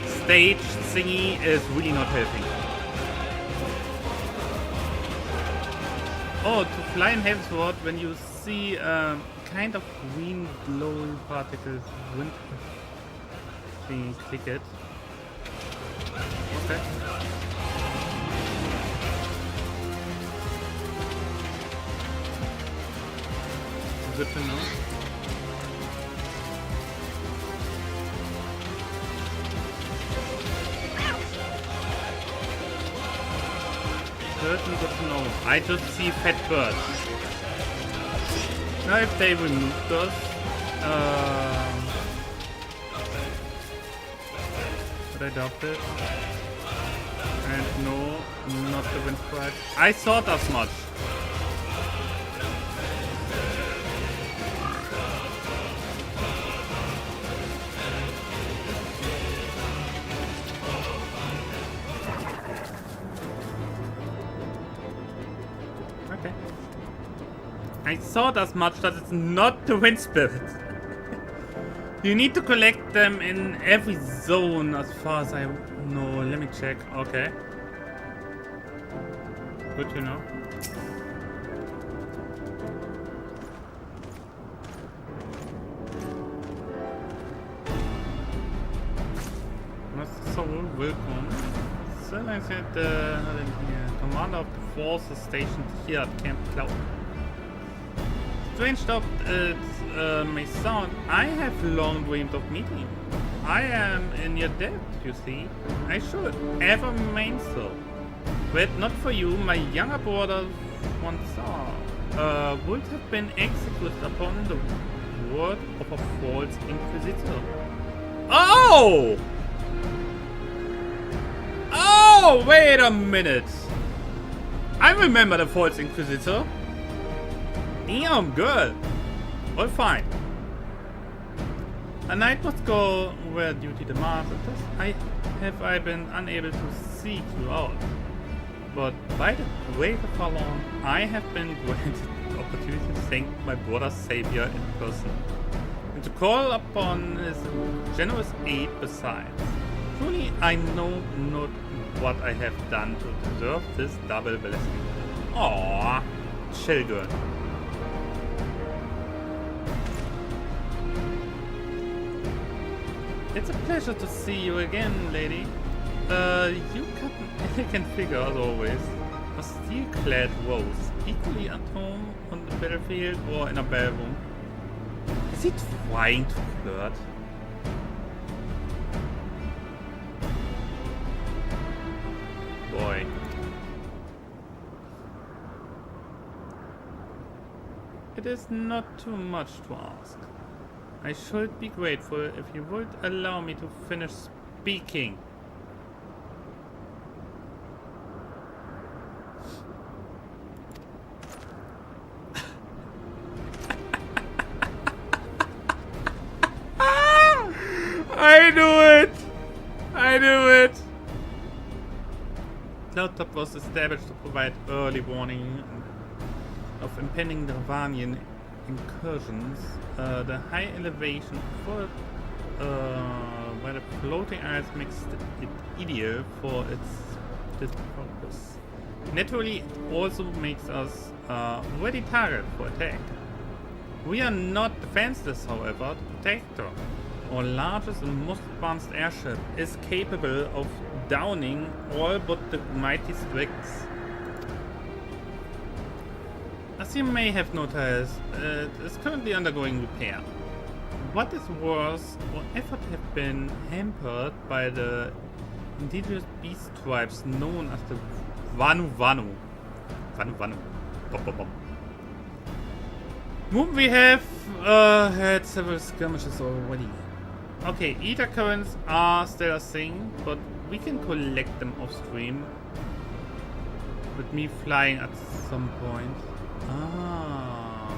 stage thingy is really not helping. Oh, to fly in HEAVENSWARD, when you see kind of green glowing particles, click it. Okay. Good to know. Certainly good to know. I just see fat birds. Now if they remove those, but I doubt it. And no, not the wind sprite. I thought as much. I thought as much that it's not the wind spirit. You need to collect them in every zone as far as I know. Let me check. Okay. Good to know. Master Soul, welcome. So I said the commander of the forces stationed here at Camp Cloud. Strange though it may sound, I have long dreamed of meeting you. I am in your debt, you see. I should ever remain so. But not for you, my younger brother once saw. Would have been executed upon the word of a false inquisitor. Oh! Oh! Oh, wait a minute. I remember the False Inquisitor. Damn, good. All fine. A knight must go where duty demands. Have I been unable to seek you out? But by the grace of Allah, I have been granted the opportunity to thank my brother's savior in person, and to call upon his generous aid besides. Truly, I know not what I have done to deserve this double blessing. Aww, chill girl. It's a pleasure to see you again, lady. You cut an elegant figure as always. A steel-clad rose, equally at home on the battlefield or in a ballroom. Is he trying to flirt? Boy. It is not too much to ask. I should be grateful if you would allow me to finish speaking. I knew it! I knew it! Cloudtop was established to provide early warning of impending Dravanian incursions. The high elevation for where the floating ice makes it ideal for this purpose. Naturally, it also makes us a ready target for attack. We are not defenseless, however. The Protector, our largest and most advanced airship, is capable of downing all but the mighty Strix. As you may have noticed, it is currently undergoing repair. What is worse, our efforts have been hampered by the indigenous beast tribes known as the Vanu Vanu. Vanu Vanu. Bom, bom, bom. Whom we have had several skirmishes already. Okay, ether currents are still a thing, but we can collect them off stream with me flying at some point. Ah,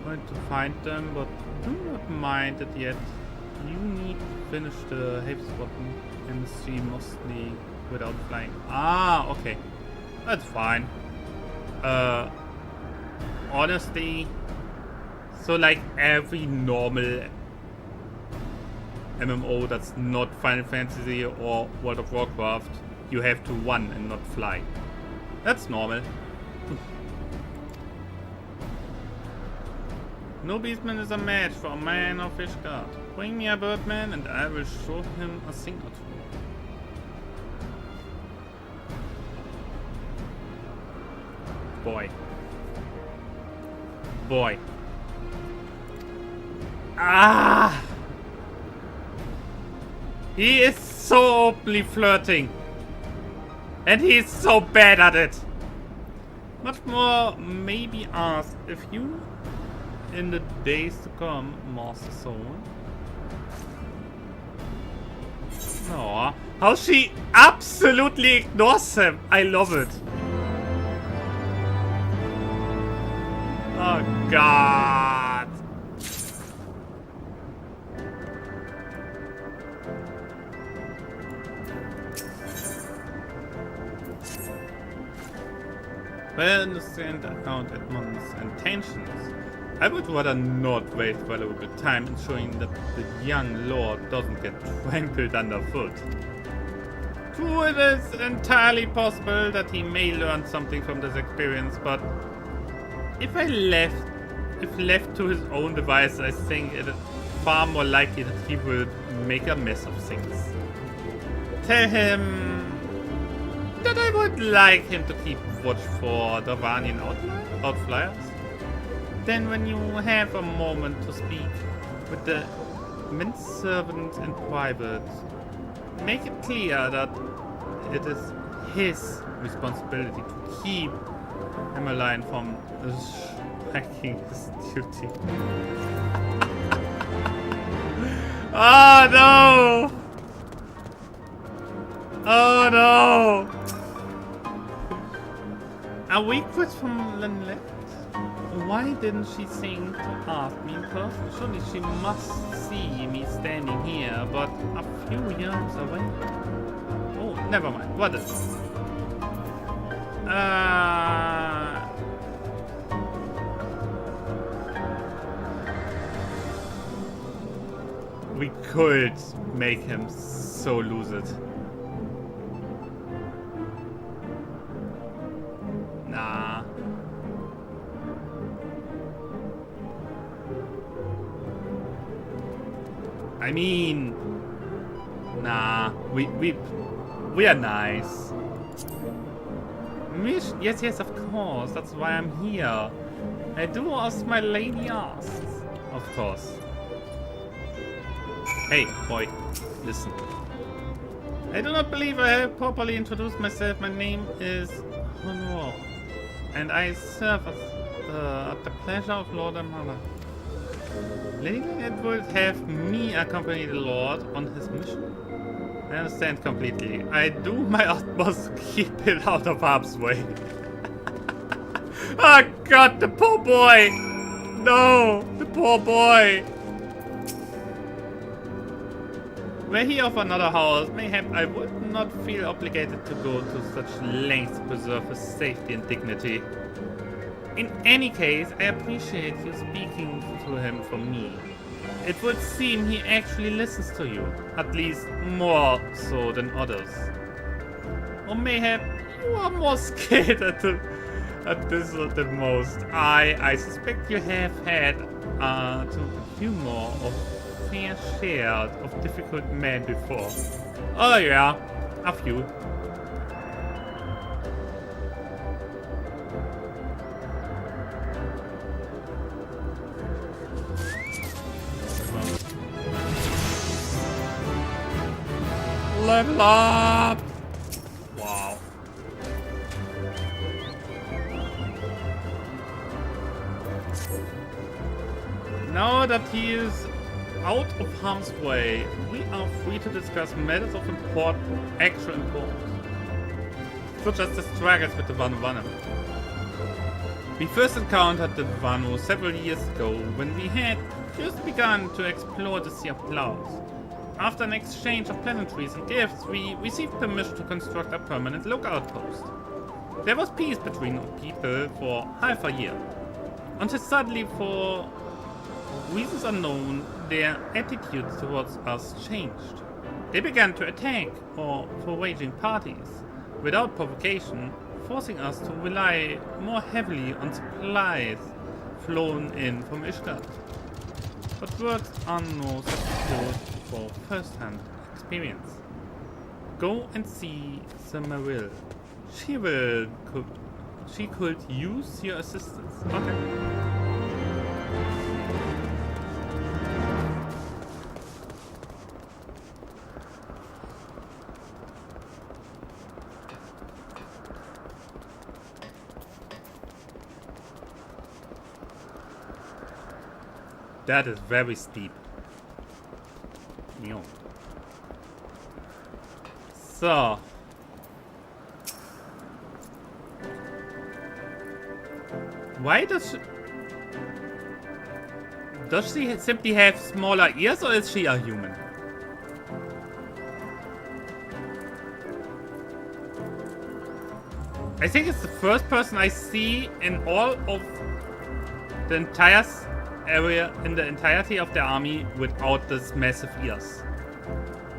going to find them, but do not mind it yet. You need to finish the HEAVENSWARD in the sea mostly without flying. Ah, okay, that's fine. Honestly, so like every normal MMO that's not Final Fantasy or World of Warcraft, you have to run and not fly. That's normal. No beastman is a match for a man of Ishgard. Bring me a birdman and I will show him a thing or two. Boy. Boy. Ah! He is so openly flirting. And he is so bad at it. Much more may be asked if you, in the days to come, Master Soul. Aw, how she absolutely ignores him. I love it. Oh God. Well, understand account Edmund's intentions. I would rather not waste valuable time ensuring that the young lord doesn't get trampled underfoot. True, it is entirely possible that he may learn something from this experience, but if left to his own device, I think it is far more likely that he will make a mess of things. Tell him that I would like him to keep watch for Dravanian outflyers. Then when you have a moment to speak with the menservant in private, make it clear that it is his responsibility to keep Emmeline from slacking his duty. Oh no! Oh no! A request from Lynette? Why didn't she think to ask me in person? Surely she must see me standing here, but a few yards away. Oh, never mind. What is it? We could make him so lose it. Nah. I mean, nah. We are nice. Yes, of course. That's why I'm here. I do as my lady asks. Of course. Hey, boy, listen. I do not believe I have properly introduced myself. My name is Honor, and I serve as, at the pleasure of Lord and Mother. Lady Lynette would have me accompany the Lord on his mission. I understand completely. I do my utmost to keep it out of harm's way. Oh God, the poor boy! No, the poor boy! Were he of another house, mayhap I would not feel obligated to go to such lengths to preserve his safety and dignity. In any case, I appreciate you speaking to him for me. It would seem he actually listens to you, at least more so than others. Or mayhap you are more scared at this than most. I suspect you have had to humor of fair share of difficult men before. Oh yeah, a few. Level up! Wow. Now that he is out of harm's way, we are free to discuss matters of actual importance, such as the struggles with the Vanu. We first encountered the Vanu several years ago when we had just begun to explore the Sea of Clouds. After an exchange of pleasantries and gifts, we received permission to construct a permanent lookout post. There was peace between our people for half a year, until suddenly, for reasons unknown, their attitudes towards us changed. They began to attack or for waging parties, without provocation, forcing us to rely more heavily on supplies flown in from Ishgard. But words are no substitute for first-hand experience. Go and see Samaril. She could use your assistance. Okay. That is very steep. No. So. Why does she simply have smaller ears, or is she a human? I think it's the first person I see in all of the entire area, in the entirety of the army, without this massive ears.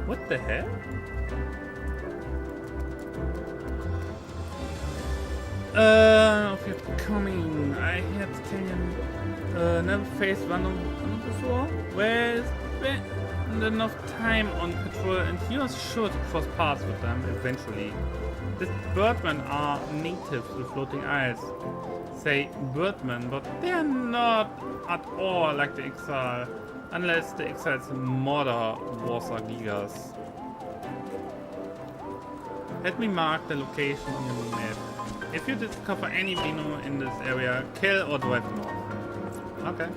What the hell? If you're coming, I had to tell you, never faced one of them before. Where's spend enough time on patrol, and you're sure to cross paths with them eventually. These birdmen are native to the floating isles. Say birdmen, but they're not at all like the exile, unless the exile's mother was a gigas. Let me mark the location on your map. If you discover any Vino in this area, kill or drive them off. Okay.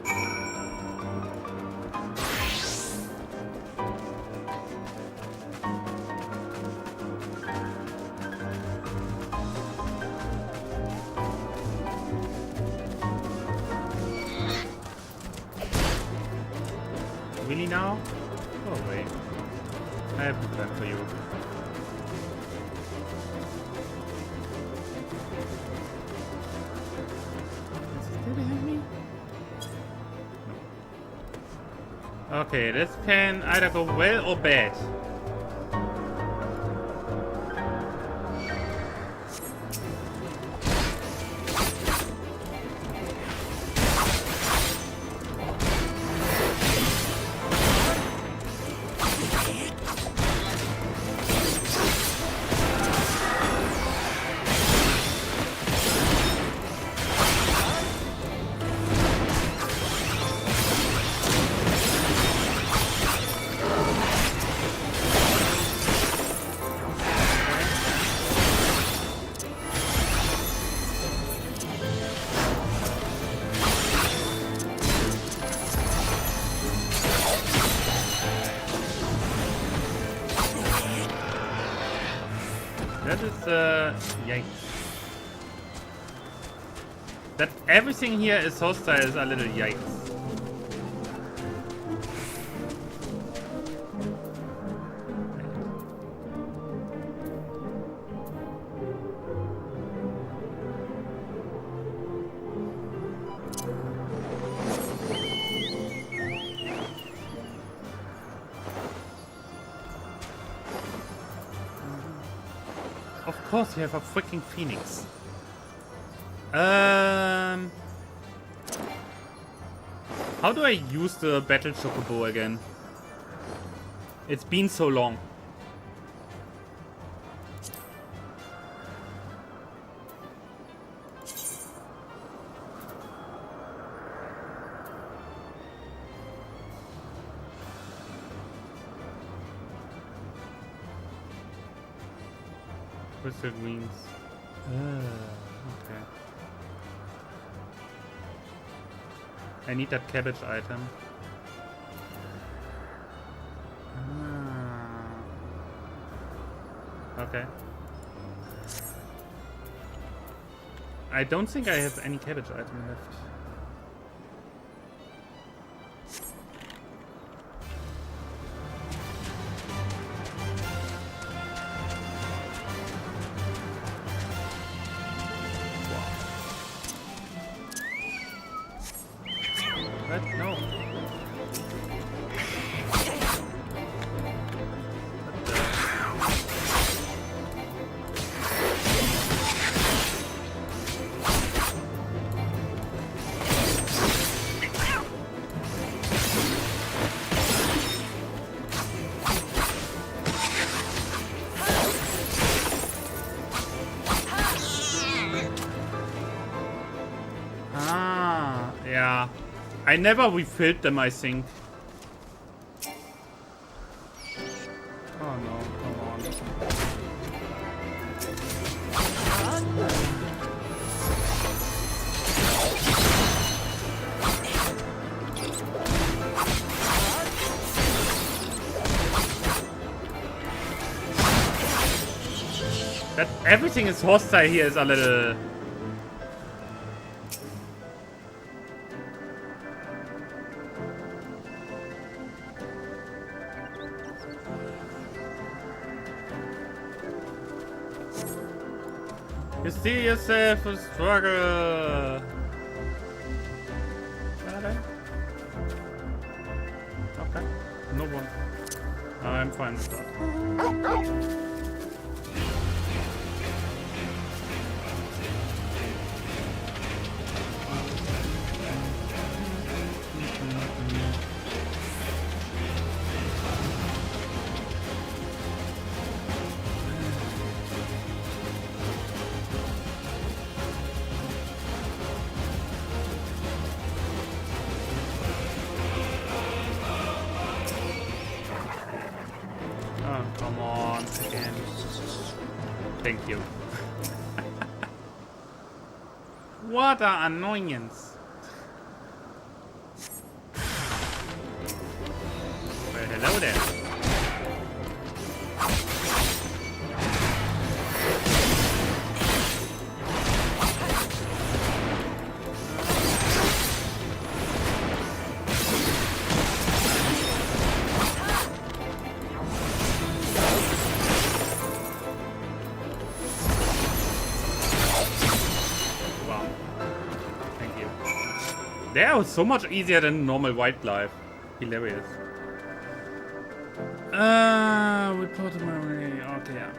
Really now? Go away. I have a plan for you. Is he still behind me? No. Okay, this can either go well or bad. That is, yikes. That everything here is hostile is a little yikes. Of course you have a freaking phoenix. How do I use the battle chocobo again? It's been so long. Crystal greens. Okay. I need that cabbage item. Okay. I don't think I have any cabbage item left. What? No. Ah, yeah. I never refilled them, I think. Oh no, come on. That everything is hostile here is a little... You see yourself a struggle. Okay, no one. I'm fine with that. Oh, come on, again. Thank you. What an annoyance. Well, hello there. They are so much easier than normal wildlife. Hilarious. Report memory. Okay, yeah.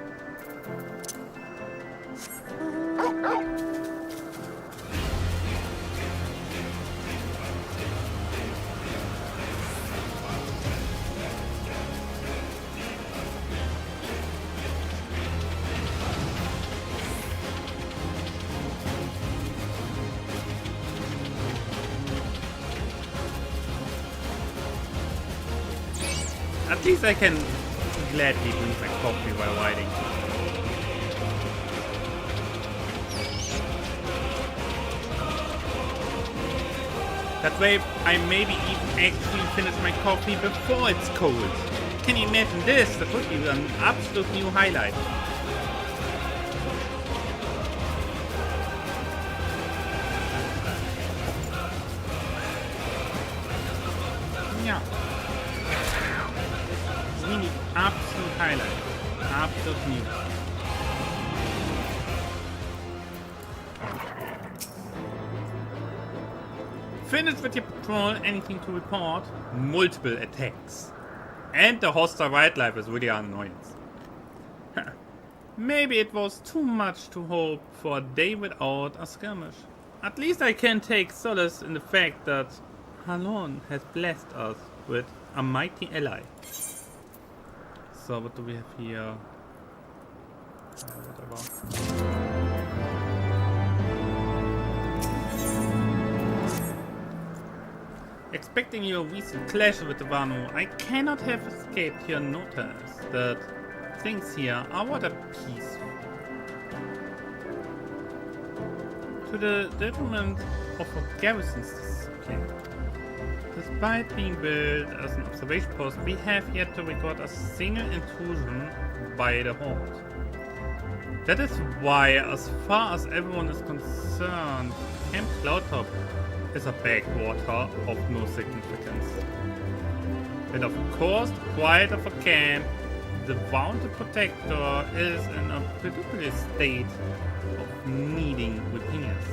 At least I can gladly drink my coffee while riding. That way I maybe even actually finish my coffee before it's cold. Can you imagine this? That would be an absolute new highlight. Yeah. Really absolute highlight. Absolute new. Finish with your patrol. Anything to report? Multiple attacks. And the hostile wildlife is really an annoyance. Maybe it was too much to hope for a day without a skirmish. At least I can take solace in the fact that Halon has blessed us with a mighty ally. So what do we have here? Whatever. Expecting your recent clash with the Wano, I cannot have escaped your notice that things here are rather peaceful. To the detriment of our garrison's discipline. Despite being built as an observation post, we have yet to record a single intrusion by the Horde. That is why, as far as everyone is concerned, Camp Cloudtop is a backwater of no significance. But of course, the pride of a camp, the Wounded Protector is in a particular state of needing repairs.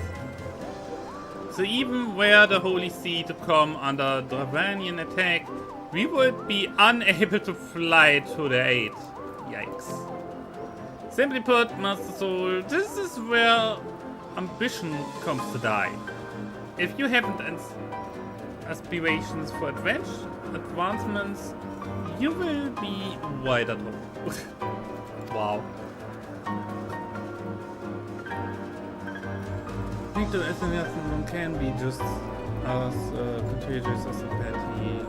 So even were the Holy See to come under Dravanian attack, we would be unable to fly to their aid. Yikes. Simply put, Master Soul, this is where ambition comes to die. If you haven't aspirations for advancements, you will be wider off. Wow. I think the SNS can be just as contagious as apathy.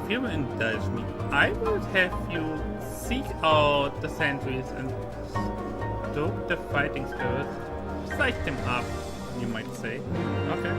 If you will indulge me, I would have you seek out the sentries and stoke the fighting spirit. Psych them up, you might say. Okay.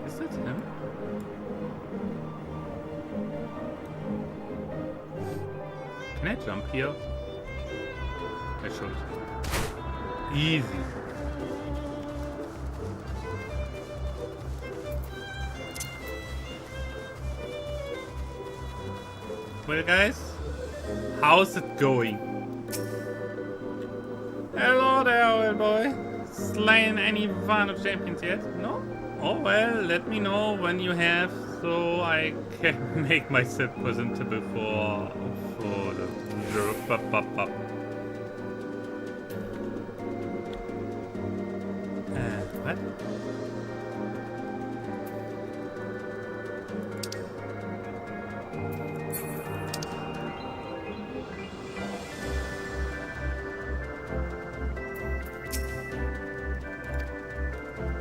Is that him? Can I jump here? I should. Easy. Well guys, how's it going? Hello there, old boy. Slain any Wano champions yet? No? Oh well, let me know when you have, so I can make myself presentable for the what?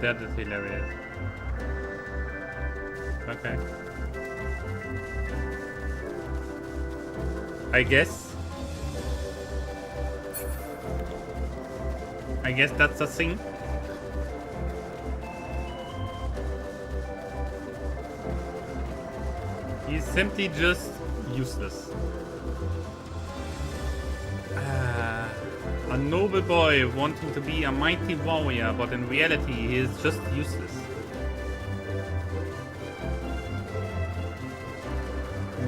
That is hilarious. Okay. I guess that's a thing. He's simply just useless. A noble boy wanting to be a mighty warrior, but in reality he is just useless.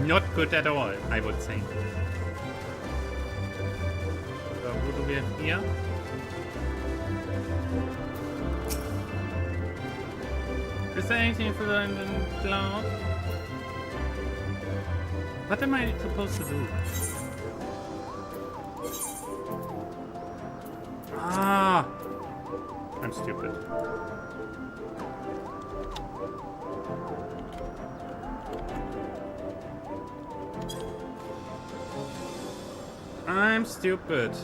Not good at all, I would say. So, who do we have here? Is there anything for the cloud? What am I supposed to do? Ah! I'm stupid. I'm stupid.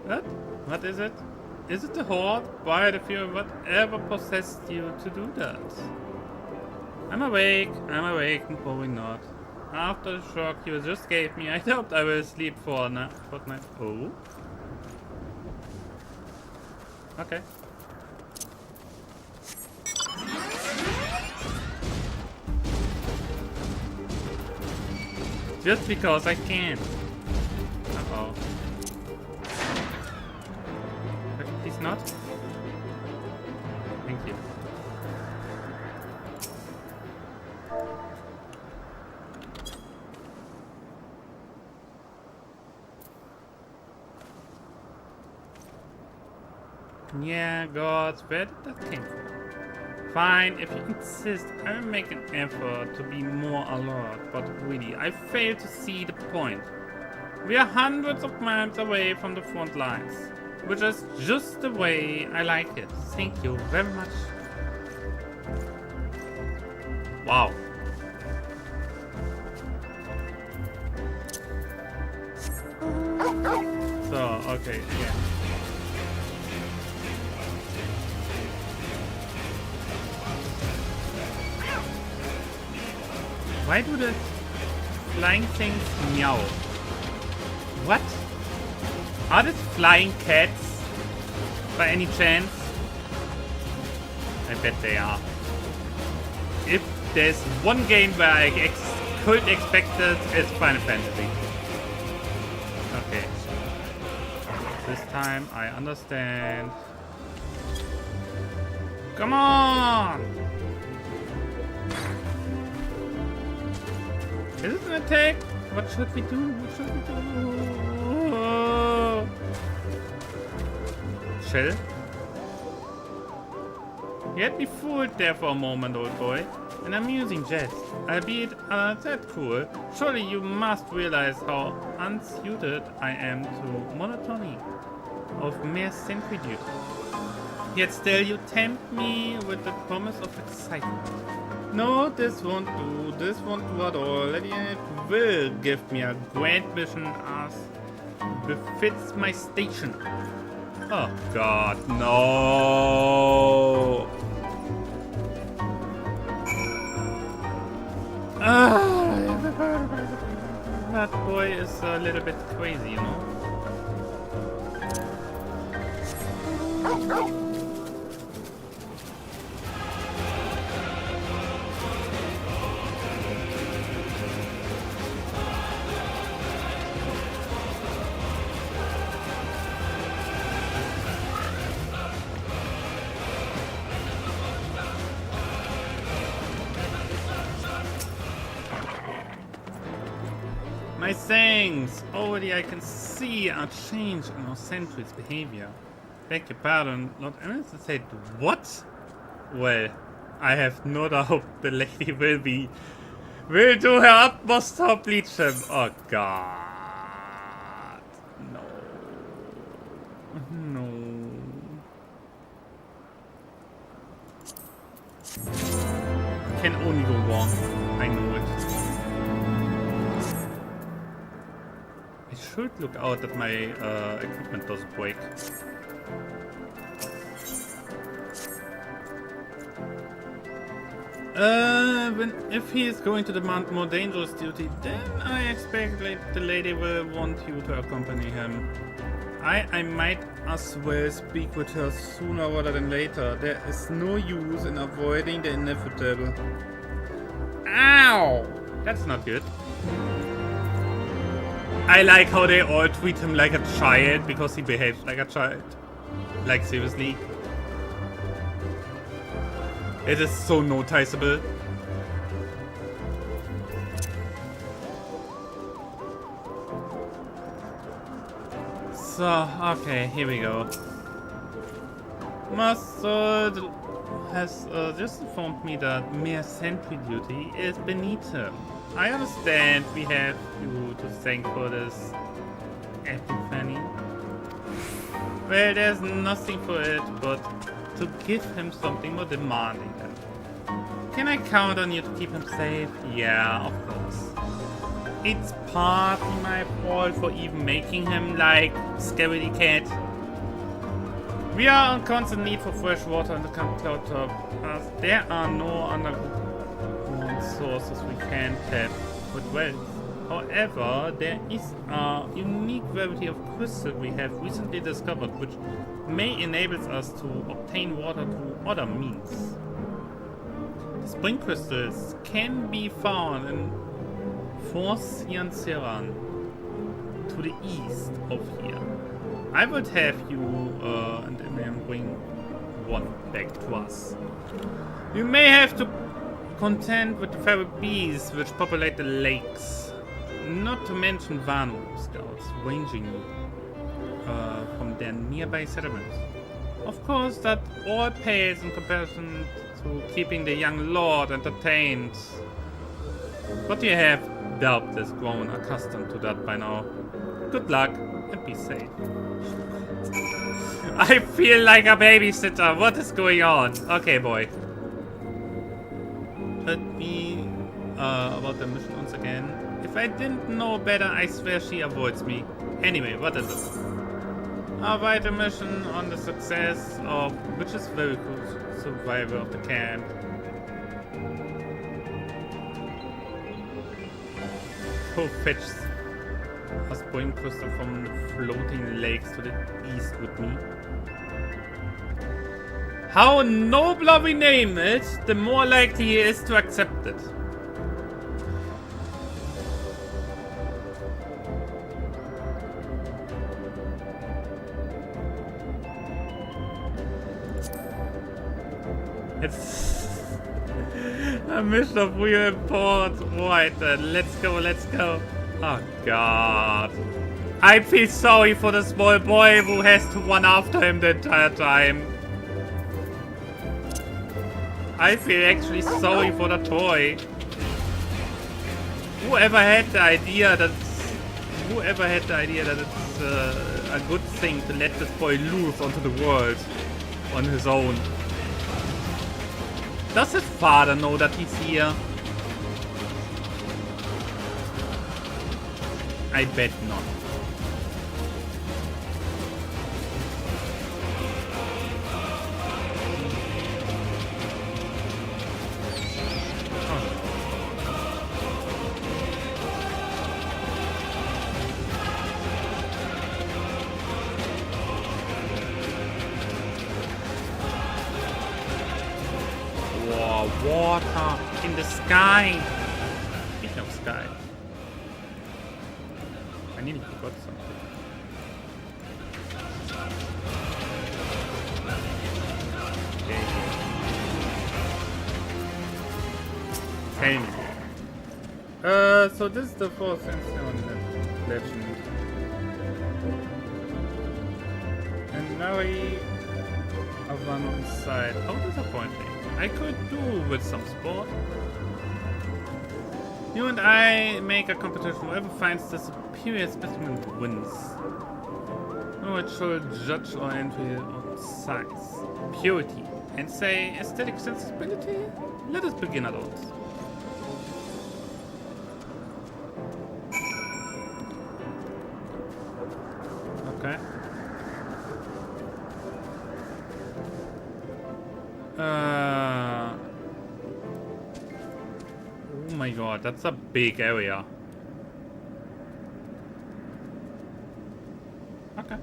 What? What is it? Is it the Horde? Why the fear? Whatever possessed you to do that? I'm awake, probably not. After the shock you just gave me, I thought I will sleep for a night. Oh? Okay. Just because I can. Uh-oh. Please not. Thank you. Yeah, gods, where did that came from? Fine, if you insist, I will make an effort to be more alert, but really, I fail to see the point. We are hundreds of miles away from the front lines, which is just the way I like it. Thank you very much. Wow. So, okay, yeah. Why do the flying things meow? What? Are these flying cats? By any chance? I bet they are. If there's one game where I could expect it, it's Final Fantasy. Okay. This time I understand. Come on! Is it an attack? What should we do? What should we do? Shell? You had me fooled there for a moment, old boy. An amusing jest, albeit that cool. Surely you must realize how unsuited I am to monotony of mere sentry duty. Yet still you tempt me with the promise of excitement. No, this won't do. This won't do at all. And it will give me a grand mission as befits my station. Oh God, no! That boy is a little bit crazy, you know. My sayings! Already I can see a change in our sentry's behavior. Beg your pardon, Lord Emerson said what? Well, I have no doubt the lady will do her utmost to bleach him. Oh God. No. No. Can only go wrong. I know it. I should look out that my equipment doesn't break. If he is going to demand more dangerous duty, then I expect the lady will want you to accompany him. I might as well speak with her sooner rather than later. There is no use in avoiding the inevitable. Ow! That's not good. I like how they all treat him like a child because he behaves like a child. Like, seriously. It is so noticeable. So, okay, here we go. Mustard has just informed me that mere sentry duty is beneath him. I understand we have you to thank for this epiphany. Well, there's nothing for it but to give him something more demanding. Can I count on you to keep him safe? Yeah, of course. It's partly my fault for even making him like Scaredy Cat. We are in constant need for fresh water in the cloud top, as there are no underground sources we can tap with wells. However, there is a unique variety of crystal we have recently discovered, which may enable us to obtain water through other means. The spring crystals can be found in Forcian to the east of here. I would have you and then bring one back to us. You may have to contend with the feral bees which populate the lakes. Not to mention Vanu scouts ranging from their nearby settlements. Of course, that all pales in comparison to keeping the young lord entertained. But you have doubtless grown accustomed to that by now. Good luck and be safe. I feel like a babysitter. What is going on? Okay, boy. Let me about the mission once again. If I didn't know better, I swear she avoids me. Anyway, what is it? A vital mission on the success of which is very good survivor of the camp. Go fetch a spring crystal from the floating lakes to the east with me. How nobler we name it, the more likely he is to accept it. It's a mission of real import. Right then, let's go, let's go. Oh god. I feel sorry for the small boy who has to run after him the entire time. I feel actually sorry for the toy. Whoever had the idea that it's a good thing to let this boy loose onto the world on his own. Does his father know that he's here? I bet not. Water in the sky. Speaking of sky, I nearly forgot something. Okay. Tell me. So this is the fourth legend, and now I have one inside. How disappointing. I could do with some sport. You and I make a competition. Whoever finds the superior specimen wins. No, it shall judge our entry on size, purity, and say aesthetic sensibility. Let us begin at once. Okay. Oh my god, that's a big area. Okay.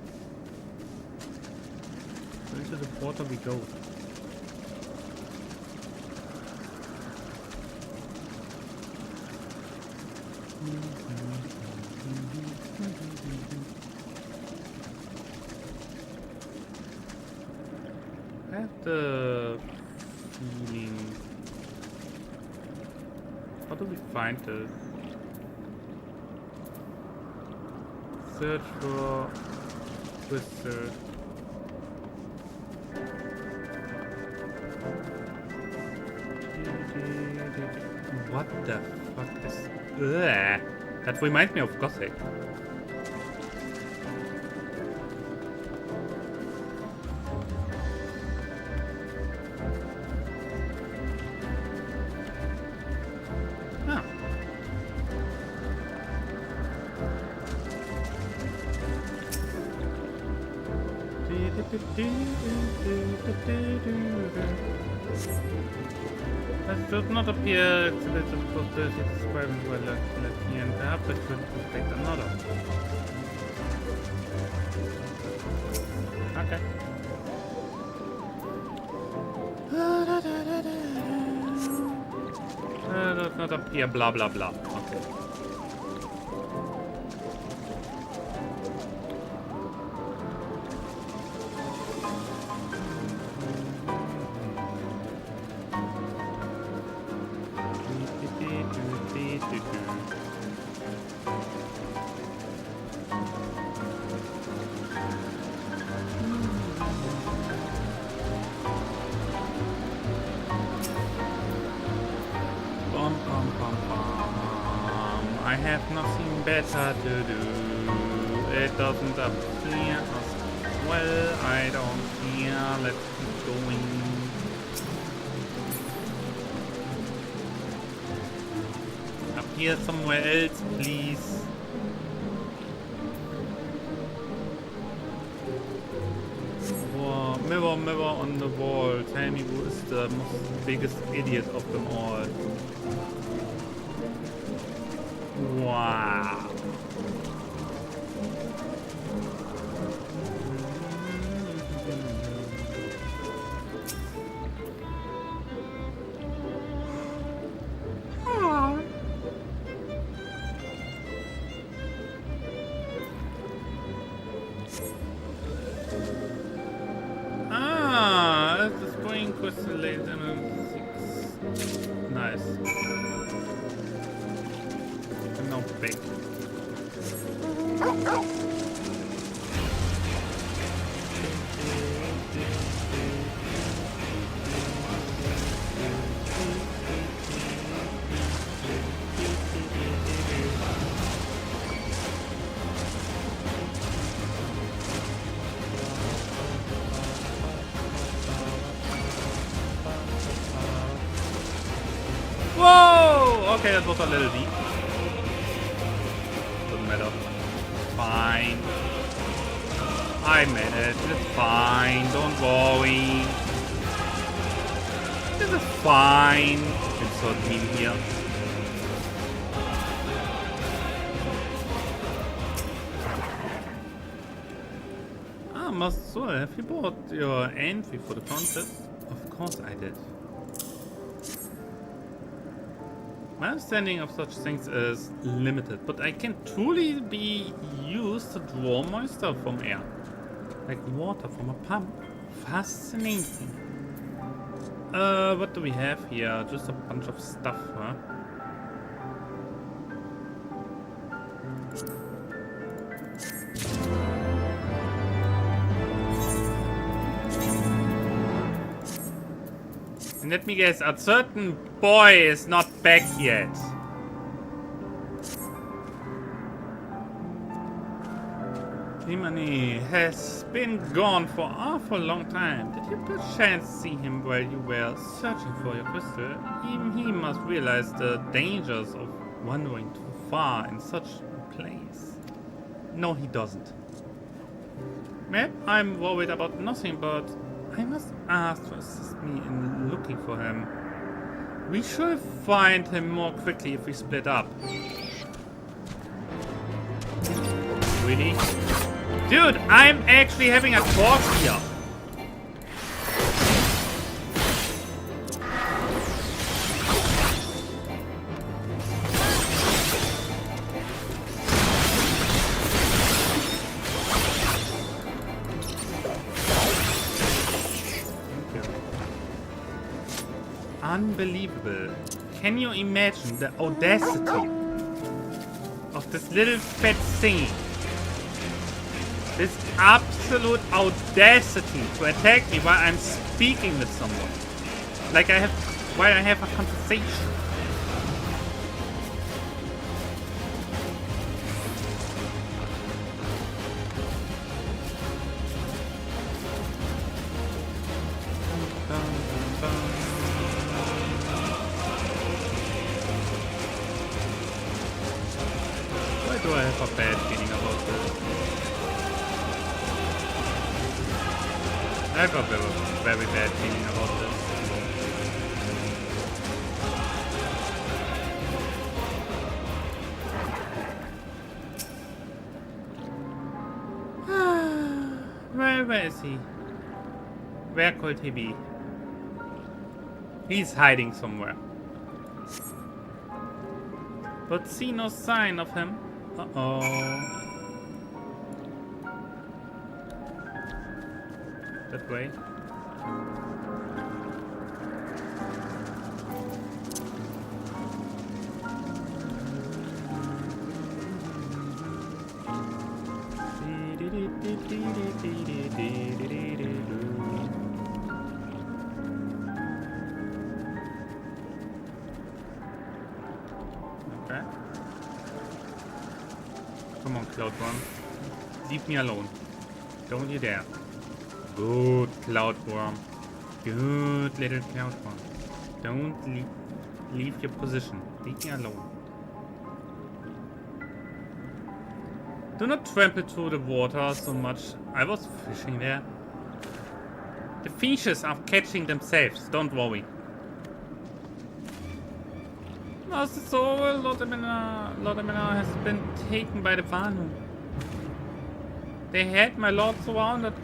So into the water we go. have the feeling. How do we find this? Search for crystal. What the fuck is... Ugh. That reminds me of Gothic. Ah. That does not appear to be the possibility described by Latin, and perhaps I could expect another. Okay. Does not appear blah blah blah. Okay. I have nothing better to do. It doesn't appear as well. I don't care. Let's keep going. Appear somewhere else, please. Whoa, mirror, mirror on the wall. Tell me who is the biggest idiot of them all. Wow. Ah, it's a spring crystallized in 6. Nice. No big. Whoa! Okay, that was a little deep. Doesn't matter. Fine. I managed. It's fine. Don't worry. This is fine. Insert me here. Ah, Master, have you bought your entry for the contest? Of course I did. My understanding of such things is limited, but I can truly be used to draw moisture from air. Like water from a pump. Fascinating. What do we have here? Just a bunch of stuff, huh? And let me guess, a certain boy is not back yet. Timony has been gone for an awful long time. Did you perchance see him while you were searching for your crystal? Even he must realize the dangers of wandering too far in such a place. No, he doesn't. Map, I'm worried about nothing, but I must ask to assist me in looking for him. We should find him more quickly if we split up. Really? Dude, I'm actually having a talk here. Thank you. unbelievable. Can you imagine the audacity of this little fat thingy? This absolute audacity to attack me while I'm speaking with someone. Like while I have a conversation. Why do I have a bad feeling about this? I have a very bad feeling about this. Where is he? Where could he be? He's hiding somewhere. But see no sign of him. Uh-oh. That way. Okay. Come on, Cloudworm. Leave me alone. Don't you dare. Good, Cloudworm. Good little Cloudworm. Don't leave your position. Leave me alone. Do not trample through the water so much. I was fishing there. The fishes are catching themselves. Don't worry. Lost the soul. Lodemina has been taken by the Vanu. They had my lord surrounded.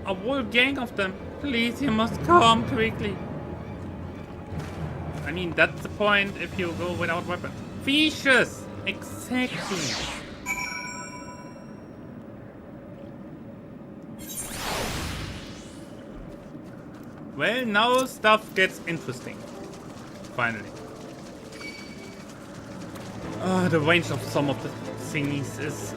A whole gang of them. Please, you must come quickly. I mean, that's the point if you go without weapon. Fishes! Exactly. Well, now stuff gets interesting. Finally. The range of some of the thingies is...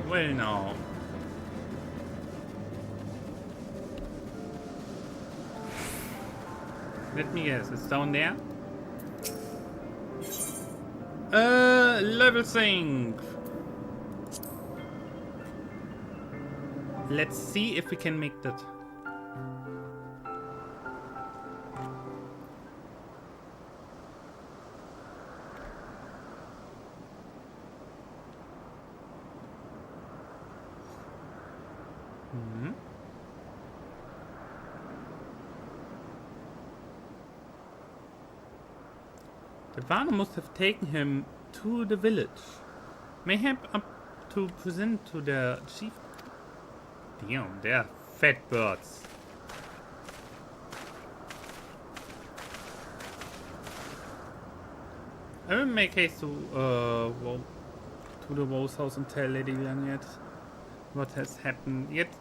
Well, now. Let me guess, it's down there? Level sync. Let's see if we can make that. The Vanu must have taken him to the village. Mayhap up to present to the chief. Damn, they're fat birds. I will make haste to the Rose House and tell Lady Lanyard what has happened. Yet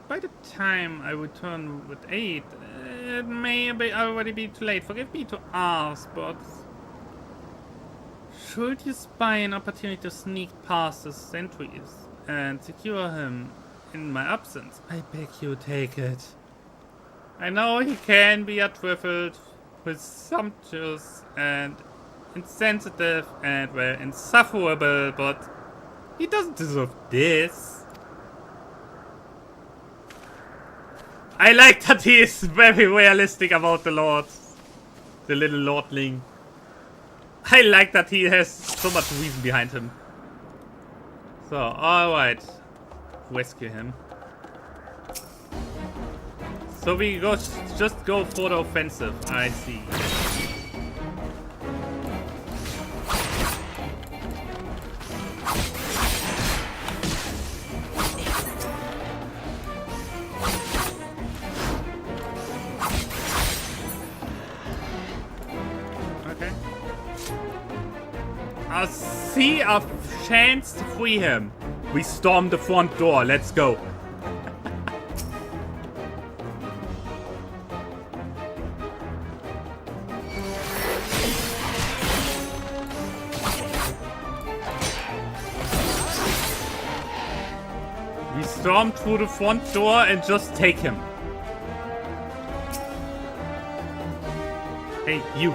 by the time I return with aid, it may already be too late. Forgive me to ask, but should you spy an opportunity to sneak past the sentries and secure him in my absence, I beg you take it. I know he can be a trifle presumptuous and insensitive and, well, insufferable, but he doesn't deserve this. I like that he is very realistic about the Lord. The little Lordling. I like that he has so much reason behind him. So, alright. Rescue him. So we just go for the offensive. I see. I see a chance to free him. We storm the front door. Let's go. storm through the front door and just take him. Hey, you.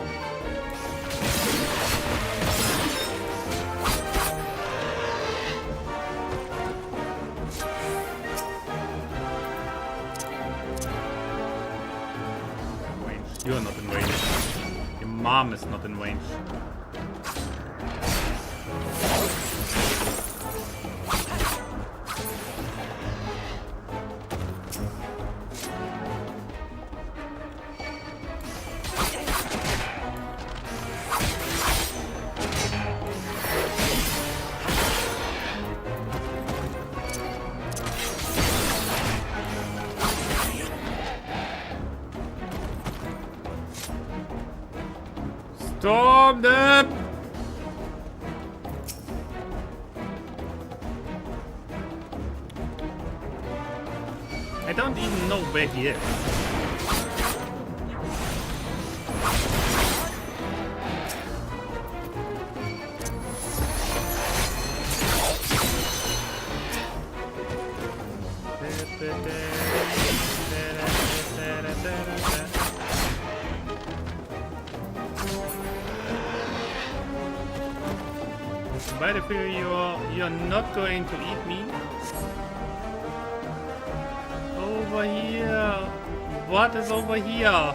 You're not in range. Your mom is not in range. Storm them! I don't even know where he is. By the way, you're not going to eat me. Over here. What is over here?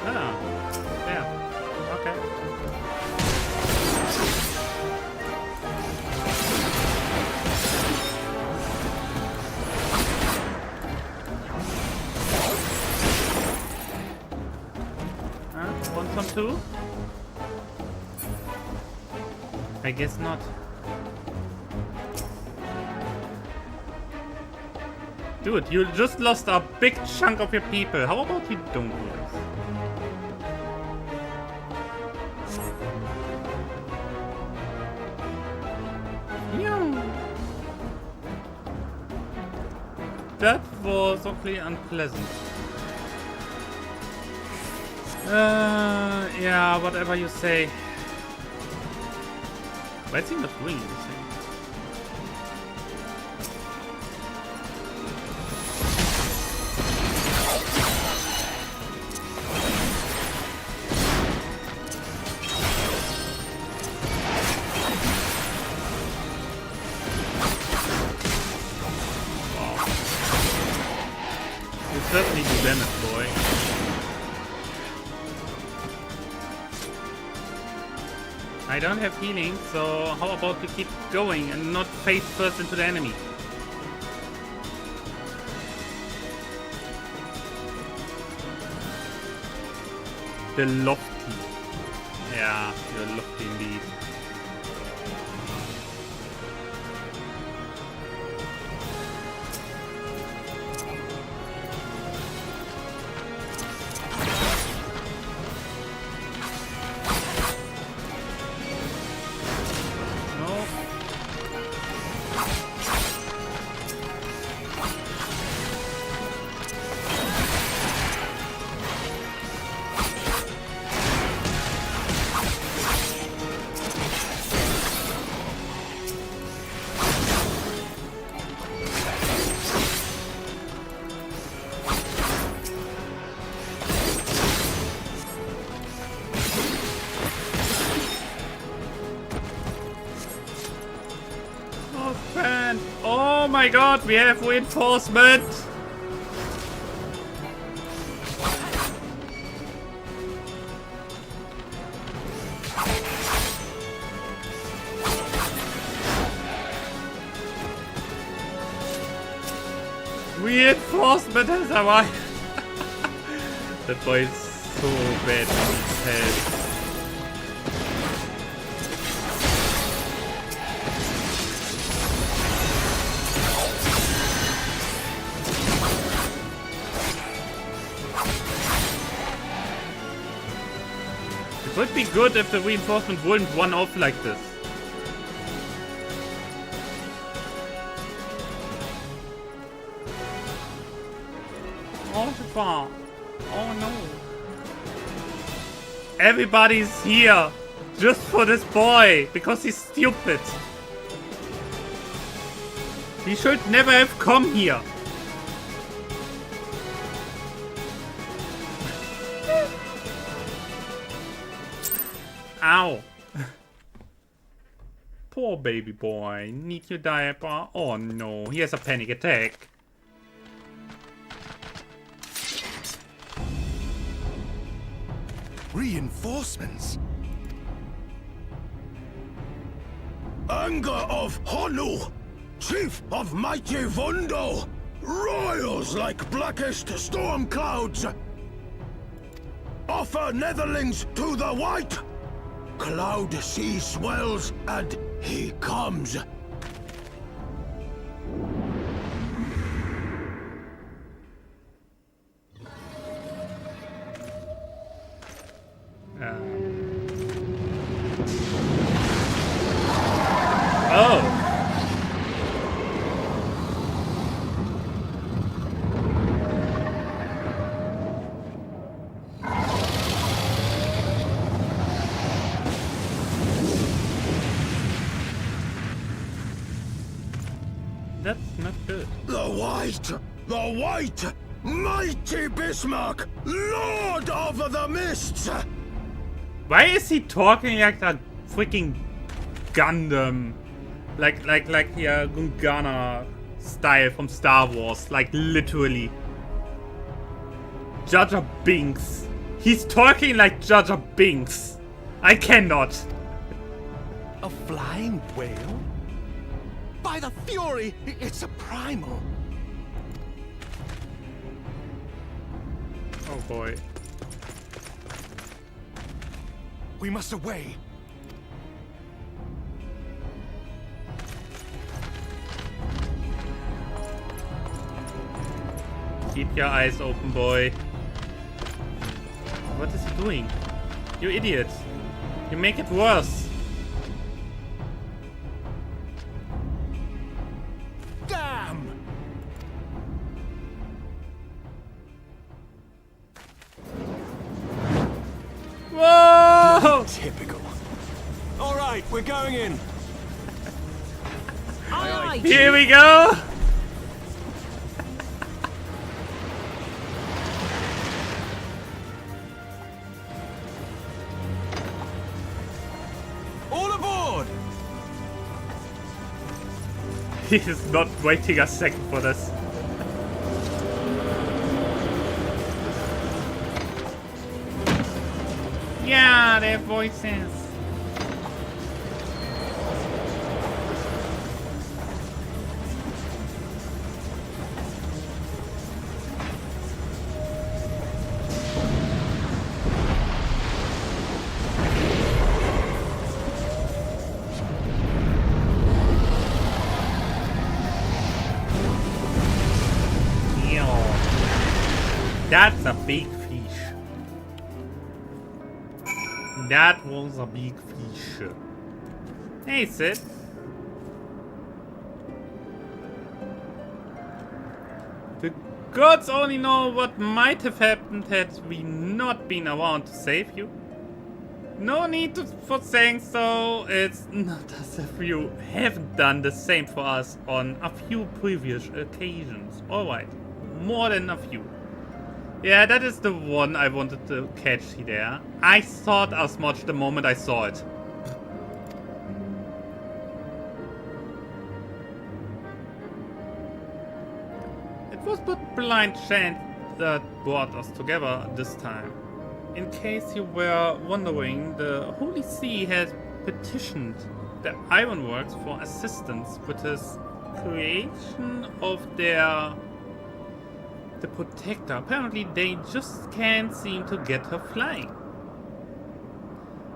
Ah, yeah. Okay. Want some too? I guess not. Dude, you just lost a big chunk of your people. How about you don't do this? Yeah. That was awfully unpleasant. Yeah, whatever you say. Why is he not doing anything? Wow. You certainly do damage, boy. I don't have healing, so how about you keep going and not face first into the enemy? The lofty. Yeah, you're lofty indeed. Oh my god, we have reinforcement! Reinforcement has arrived! That boy is so bad in his head. It would be good if the reinforcement wouldn't run off like this. Oh, so far. Oh no. Everybody's here. Just for this boy, because he's stupid. He should never have come here. Ow. Poor baby boy. Need your diaper? Oh no, he has a panic attack. Reinforcements? Anger of Honu, chief of mighty Vondo, royals like blackest storm clouds. Offer netherlings to the white. Cloud sea swells and he comes. Oh. That's not good. The white, mighty Bismarck, lord of the mists. Why is he talking like a freaking Gundam? Like Gungana style from Star Wars. Like literally. Jar Jar Binks. He's talking like Jar Jar Binks. I cannot. A flying whale? By the Fury, it's a primal. Oh boy. We must away. Keep your eyes open, boy. What is he doing? You idiot. You make it worse. Damn! Whoa! Typical. All right, we're going in. Here we go! All aboard! He is not waiting a second for this. Yeah, their voices. That's a big fish. That was a big fish. Hey, Sid. The gods only know what might have happened had we not been around to save you. No need for saying so. It's not as if you haven't done the same for us on a few previous occasions. Alright, more than a few. Yeah, that is the one I wanted to catch there. I thought as much the moment I saw it. It was but blind chance that brought us together this time. In case you were wondering, the Holy See has petitioned the Ironworks for assistance with his creation of the Protector. Apparently they just can't seem to get her flying.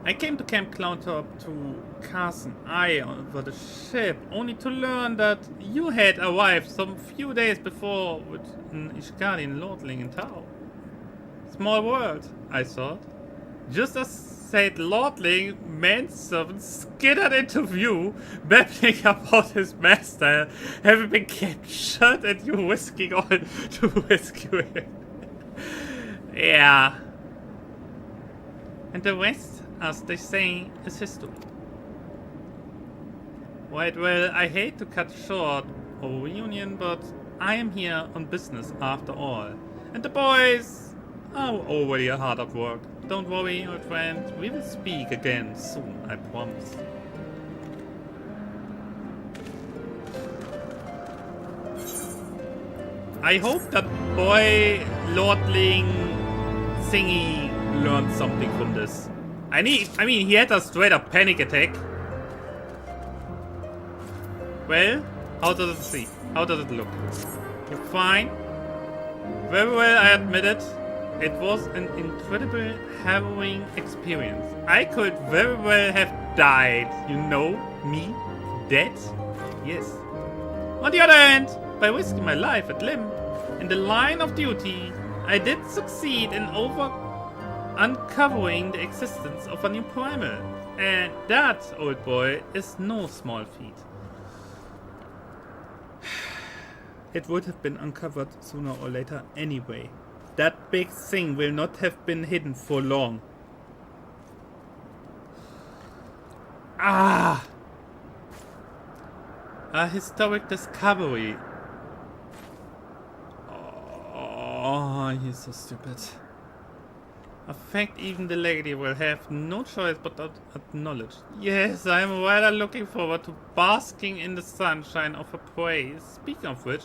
I came to Camp Cloudtop to cast an eye over the ship, only to learn that you had arrived some few days before with an Ishgardin lordling in tow. Small world, I thought. Just as said lordling, manservant skittered into view, babbling about his master having been captured and you risking all to rescue him. Yeah. And the rest, as they say, is history. Right, well, I hate to cut short our reunion, but I am here on business after all. And the boys are already hard at work. Don't worry, old friend, we will speak again soon, I promise. I hope that boy Lordling thingy learned something from this. I mean, he had a straight up panic attack. Well, how does it see? How does it look? You're fine. Very well, I admit it. It was an incredible, harrowing experience. I could very well have died. You know, me, dead. Yes. On the other hand, by risking my life at limb, in the line of duty, I did succeed in uncovering the existence of a new primal. And that, old boy, is no small feat. It would have been uncovered sooner or later anyway. That big thing will not have been hidden for long. Ah! A historic discovery. Oh, he's so stupid. A fact even the lady will have no choice but to acknowledge. Yes, I am rather looking forward to basking in the sunshine of her praise. Speaking of which,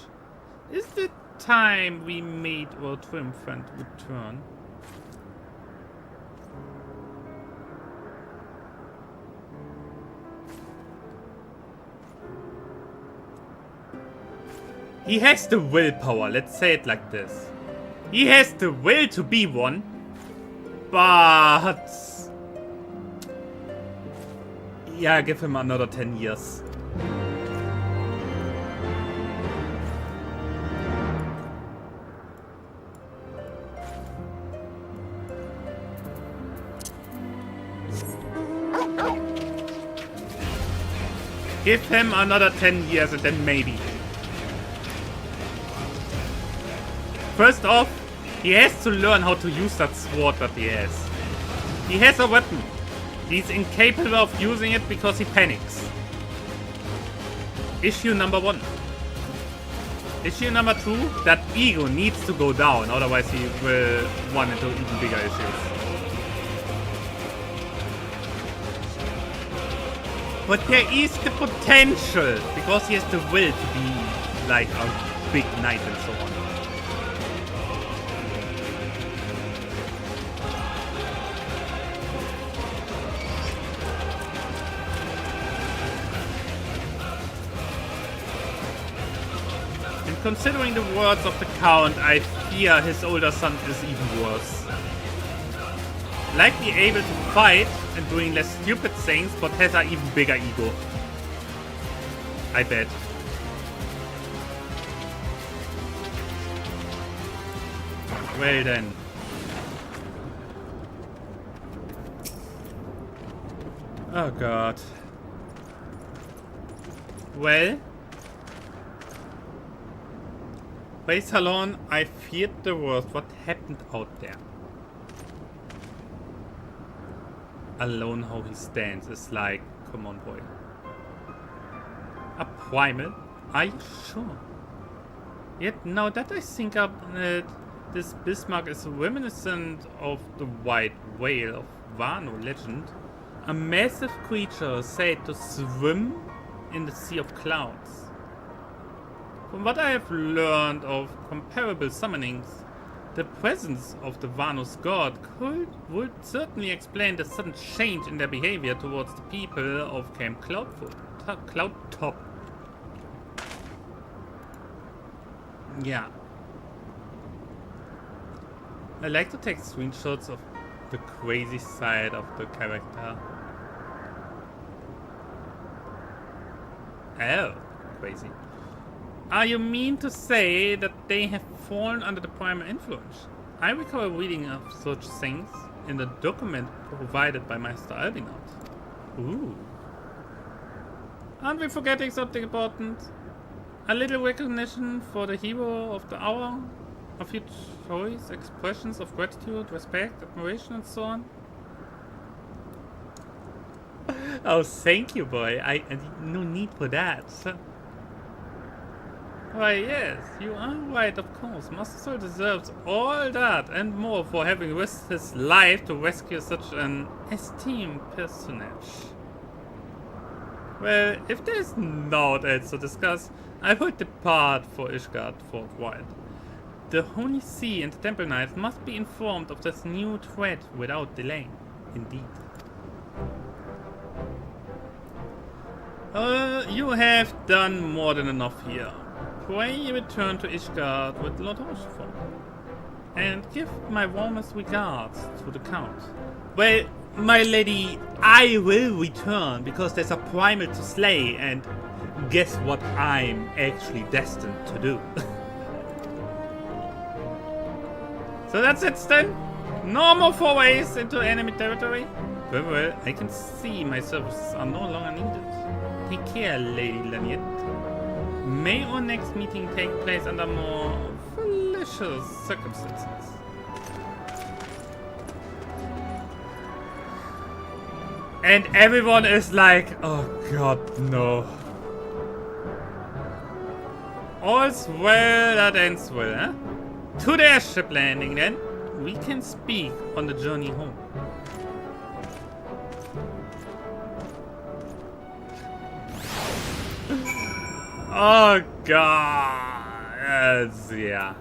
is it time we made our triumphant return? He has the willpower, let's say it like this. He has the will to be one, but... yeah, give him another 10 years. Give him another 10 years and then maybe. First off, he has to learn how to use that sword that he has. He has a weapon. He's incapable of using it because he panics. Issue number 1. Issue number 2, that ego needs to go down, otherwise he will run into even bigger issues. But there is the potential, because he has the will to be like a big knight and so on. And considering the words of the Count, I fear his older son is even worse. Likely able to fight and doing less stupid things, but has an even bigger ego. I bet. Well then. Oh god. Well. By Salon, I feared the worst. What happened out there? Alone how he stands is like, come on boy. A primal? Are you sure? Yet now that I think of it, this Bismarck is reminiscent of the white whale of Wano legend. A massive creature said to swim in the sea of clouds. From what I have learned of comparable summonings, the presence of the Vanos god would certainly explain the sudden change in their behavior towards the people of Camp Cloudtop. Yeah. I like to take screenshots of the crazy side of the character. Oh, crazy. Are you mean to say that they have fallen under the primal influence? I recall reading of such things in the document provided by Master Albinot. Ooh. Aren't we forgetting something important? A little recognition for the hero of the hour? A few choice expressions of gratitude, respect, admiration and so on? Oh, thank you, boy. I no need for that. Why, yes, you are right, of course. Master Soul deserves all that and more for having risked his life to rescue such an esteemed personage. Well, if there's naught else to discuss, I will depart for Ishgard for a while. The Holy See and the Temple Knights must be informed of this new threat without delay. Indeed. You have done more than enough here. Pray return to Ishgard with Lord Rochefort. And give my warmest regards to the Count. Well, my lady, I will return because there's a primal to slay, and guess what I'm actually destined to do. So that's it then. No more forays into enemy territory. Very well, I can see my services are no longer needed. Take care, Lady Laniet. May our next meeting take place under more delicious circumstances. And everyone is like, oh god, no. All's well that ends well, huh? To the airship landing then. We can speak on the journey home. Oh god. Yeah.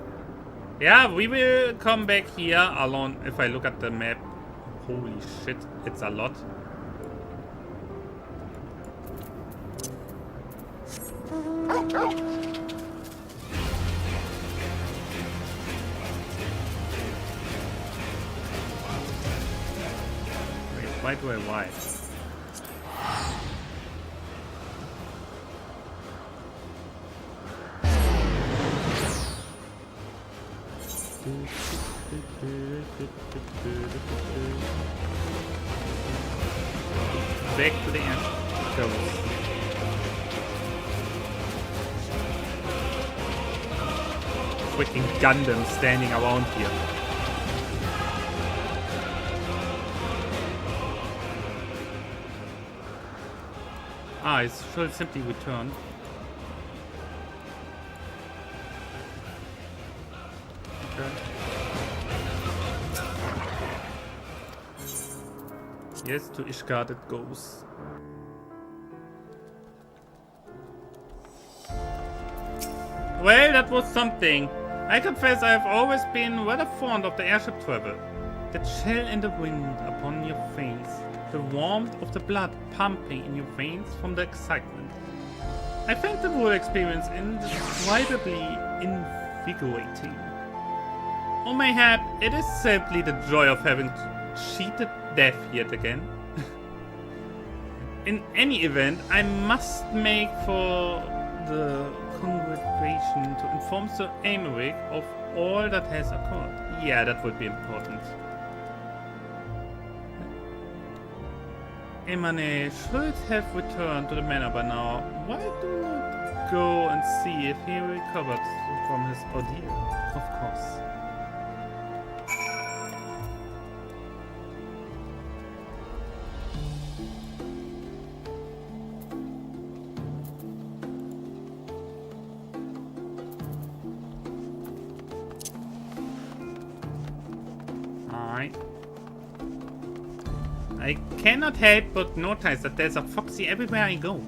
Yeah, we will come back here alone. If I look at the map, holy shit, it's a lot. Wait, why do I why? Back to the end. Goes. Freaking Gundam standing around here. Ah, it should simply return. Okay. Yes, to Ishgard it goes. Well, that was something. I confess I have always been rather fond of the airship travel. The chill in the wind upon your face, the warmth of the blood pumping in your veins from the excitement. I find the whole experience indescribably invigorating. Or mayhap it is simply the joy of having cheated death yet again. In any event, I must make for the congregation to inform Sir Aymeric of all that has occurred. Yeah, that would be important. Emane should have returned to the manor by now. Why do not go and see if he recovered from his ordeal? Of course. I cannot help but notice that there's a foxy everywhere I go.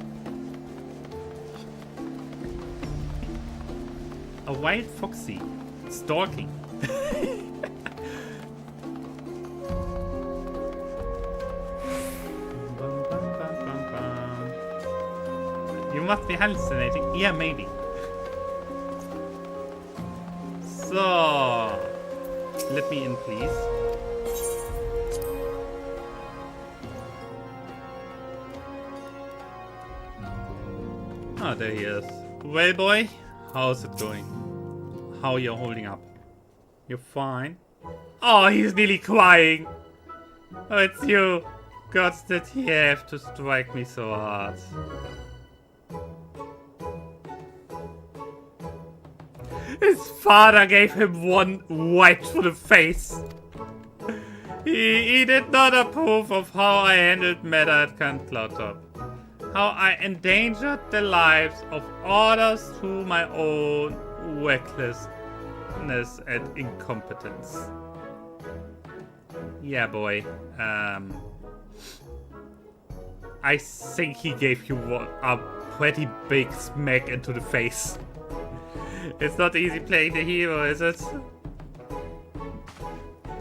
A wild foxy. Stalking. You must be hallucinating. Yeah, maybe. So, let me in, please. Ah, there he is. Well, boy, how's it going? How you're holding up? You're fine? Oh, he's nearly crying. Oh, it's you. God, did he have to strike me so hard? His father gave him one right to the face. He did not approve of how I handled matter at Camp Cloudtop. How I endangered the lives of others through my own recklessness and incompetence. Yeah, boy. I think he gave you a pretty big smack into the face. It's not easy playing the hero, is it?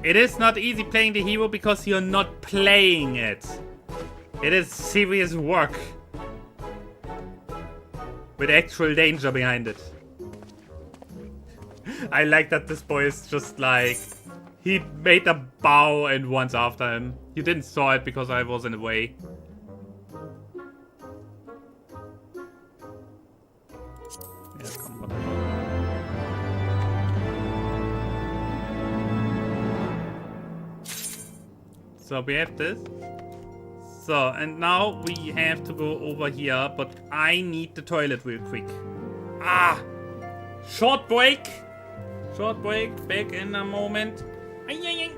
It is not easy playing the hero because you're not playing it. It is serious work. With actual danger behind it. I like that this boy is just like... He made a bow and runs after him. You didn't saw it because I was in the way. Yeah, come on. So we have this. So, and now we have to go over here, but I need the toilet real quick. Ah! Short break! Short break, back in a moment. Ay, ay, ay.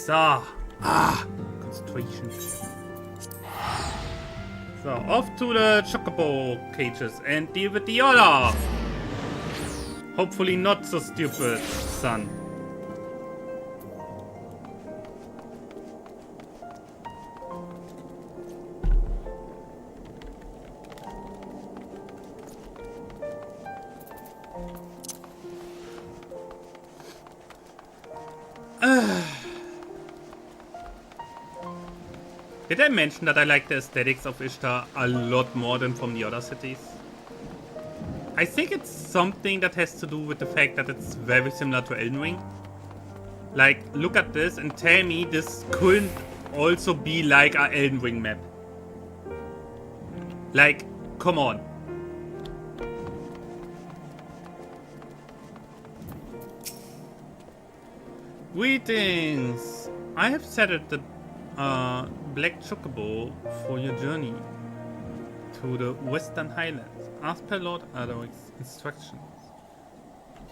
So, concentration. So, off to the chocobo cages and deal with the other. Hopefully not so stupid, son. Did I mention that I like the aesthetics of Ishtar a lot more than from the other cities? I think it's something that has to do with the fact that it's very similar to Elden Ring. Like, look at this and tell me this couldn't also be like a Elden Ring map. Like, come on. Greetings! I have settled the Black Chocobo for your journey to the Western Highlands, as per Lord Adoric's instructions.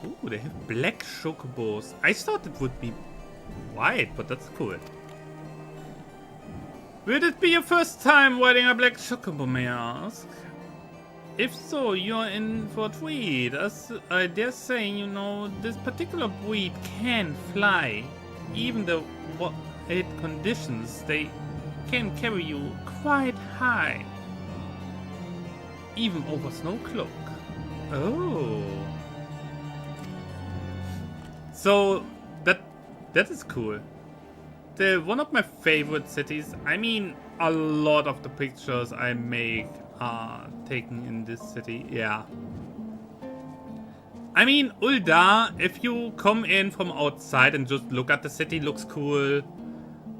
Ooh, they have black chocobos. I thought it would be white, but that's cool. Will it be your first time riding a black chocobo, may I ask? If so, you're in for a treat. As I dare say, you know, this particular breed can fly. Even though what conditions, they can carry you quite high. Even over snow cloak. Oh. So that is cool. One of my favorite cities. I mean, a lot of the pictures I make are taken in this city. Yeah. I mean, Ul'dah, if you come in from outside and just look at the city, looks cool.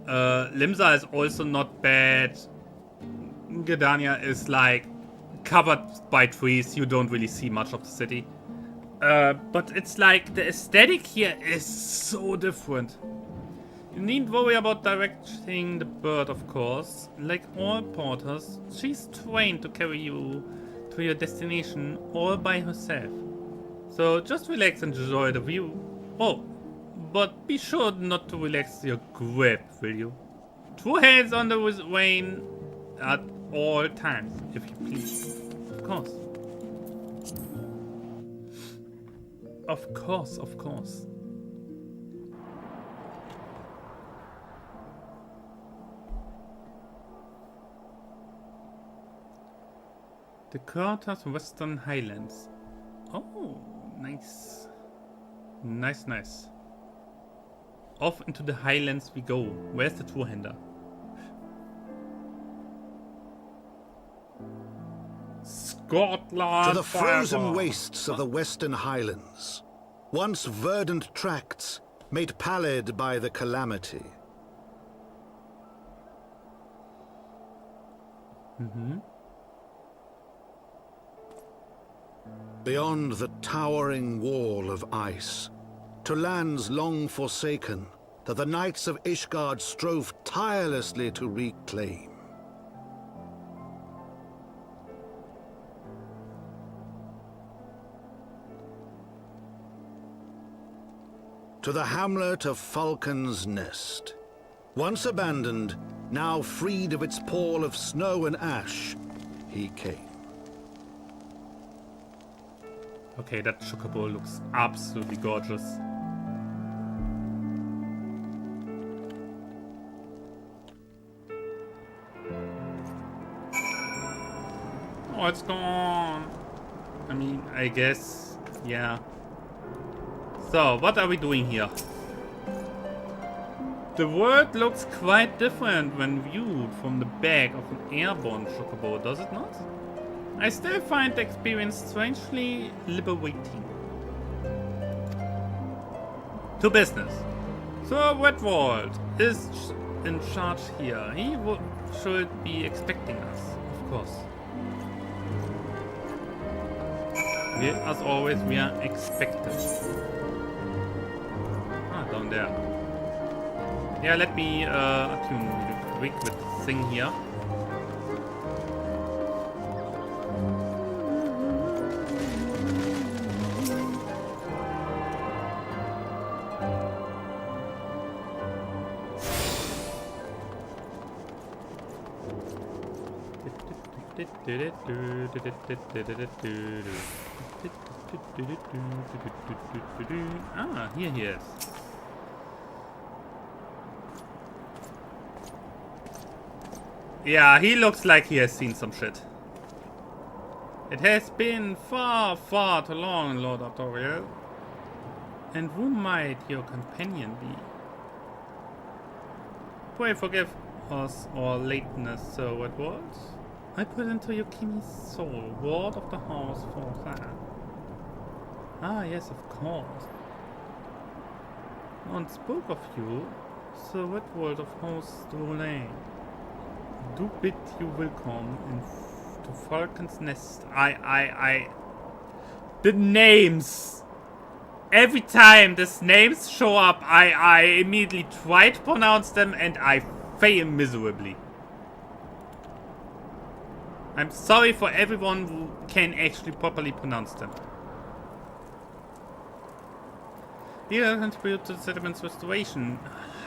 Limsa is also not bad. Gridania is like covered by trees. You don't really see much of the city. But it's like the aesthetic here is so different. You needn't worry about directing the bird, of course. Like all porters, she's trained to carry you to your destination all by herself. So just relax and enjoy the view. Oh, but be sure not to relax your grip, will you? Two hands on the rein at all times, if you please. Of course. Of course, of course. The Curta's Western Highlands. Oh, nice. Nice, nice. Off into the Highlands we go. Where's the two-hander? Scotland To the frozen forever. wastes of the Western Highlands, once verdant tracts made pallid by the calamity. Beyond the towering wall of ice, to lands long forsaken that the knights of Ishgard strove tirelessly to reclaim. To the hamlet of Falcon's Nest, once abandoned, now freed of its pall of snow and ash, he came. Okay, that chocobo looks absolutely gorgeous. Oh, it's gone. I mean, I guess, yeah. So, what are we doing here? The world looks quite different when viewed from the back of an airborne chocobo, does it not? I still find the experience strangely liberating. To business. Sir Redwald is in charge here. He should be expecting us, of course. As always, we are expected. Ah, down there. Yeah, let me attune really quick with the thing here. Ah, here he is. Yeah, he looks like he has seen some shit. It has been far, far too long, Lord Artoriel. And who might your companion be? Pray forgive us our lateness, Sir Redwald. I put into Yukimi's soul, ward of the house for that. Ah, yes, of course. One spoke of you, Sir Redwald of House Dolain. Do bid you welcome to Falcon's Nest. The names! Every time these names show up, I immediately try to pronounce them and I fail miserably. I'm sorry for everyone who can actually properly pronounce them. Here contribute to the settlement's restoration.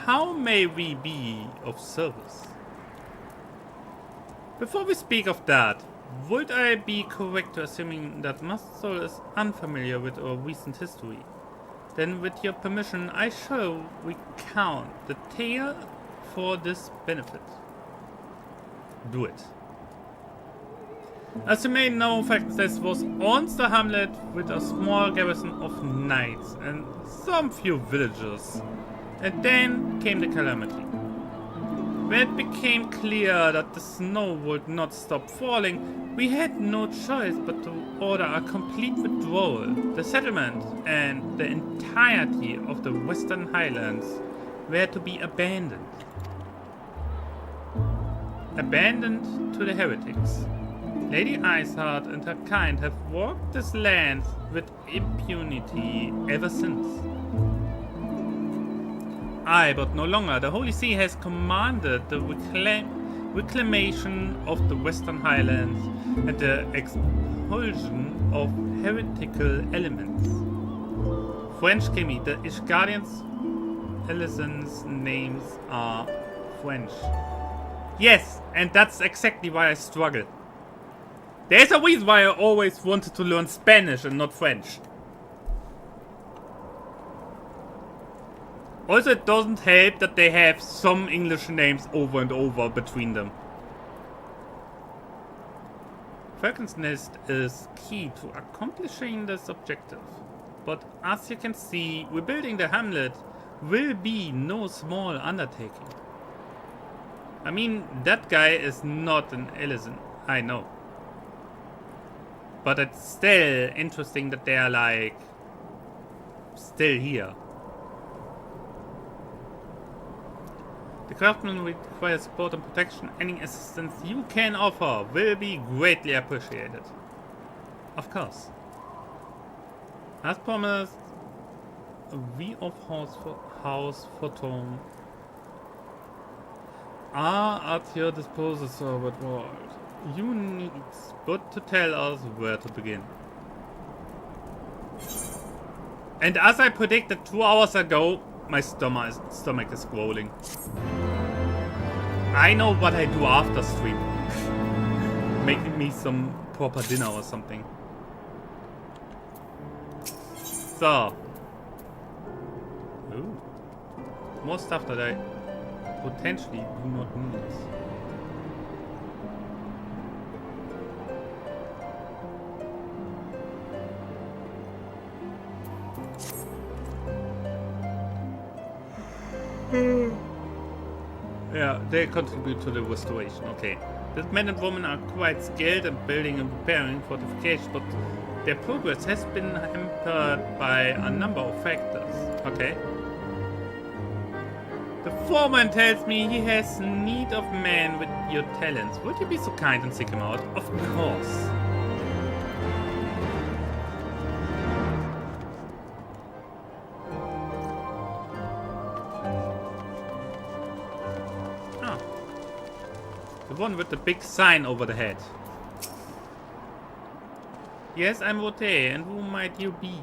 How may we be of service? Before we speak of that, would I be correct to assuming that Master is unfamiliar with our recent history? Then with your permission, I shall recount the tale for this benefit. Do it. As you may know, this was once the hamlet with a small garrison of knights and some few villagers. And then came the calamity. When it became clear that the snow would not stop falling, we had no choice but to order a complete withdrawal. The settlement and the entirety of the Western Highlands were to be abandoned. abandoned to the heretics. Lady Iceheart and her kind have walked this land with impunity ever since. Aye, but no longer. The Holy See has commanded the reclamation of the Western Highlands and the expulsion of heretical elements. French Kimi, the Ishgardians' Elison's names are French. Yes, and that's exactly why I struggle. There's a reason why I always wanted to learn Spanish and not French. Also, it doesn't help that they have some English names over and over between them. Falcon's Nest is key to accomplishing this objective. But as you can see, rebuilding the hamlet will be no small undertaking. I mean, that guy is not an Ellison, I know. But it's still interesting that they are like still here. The craftsman requires support and protection. Any assistance you can offer will be greatly appreciated. Of course. As promised, we of House Photon are at your disposal, Sir Woodward. You need but to tell us where to begin. And as I predicted 2 hours ago, my stomach is growling. I know what I do after stream. Making me some proper dinner or something. So. Ooh. More stuff that I potentially do not need. Yeah, they contribute to the restoration. Okay. This men and women are quite skilled in building and repairing fortifications, but their progress has been hampered by a number of factors. Okay. The foreman tells me he has need of men with your talents. Would you be so kind and seek him out? Of course. The one with the big sign over the head. Yes, I'm Rote, and who might you be?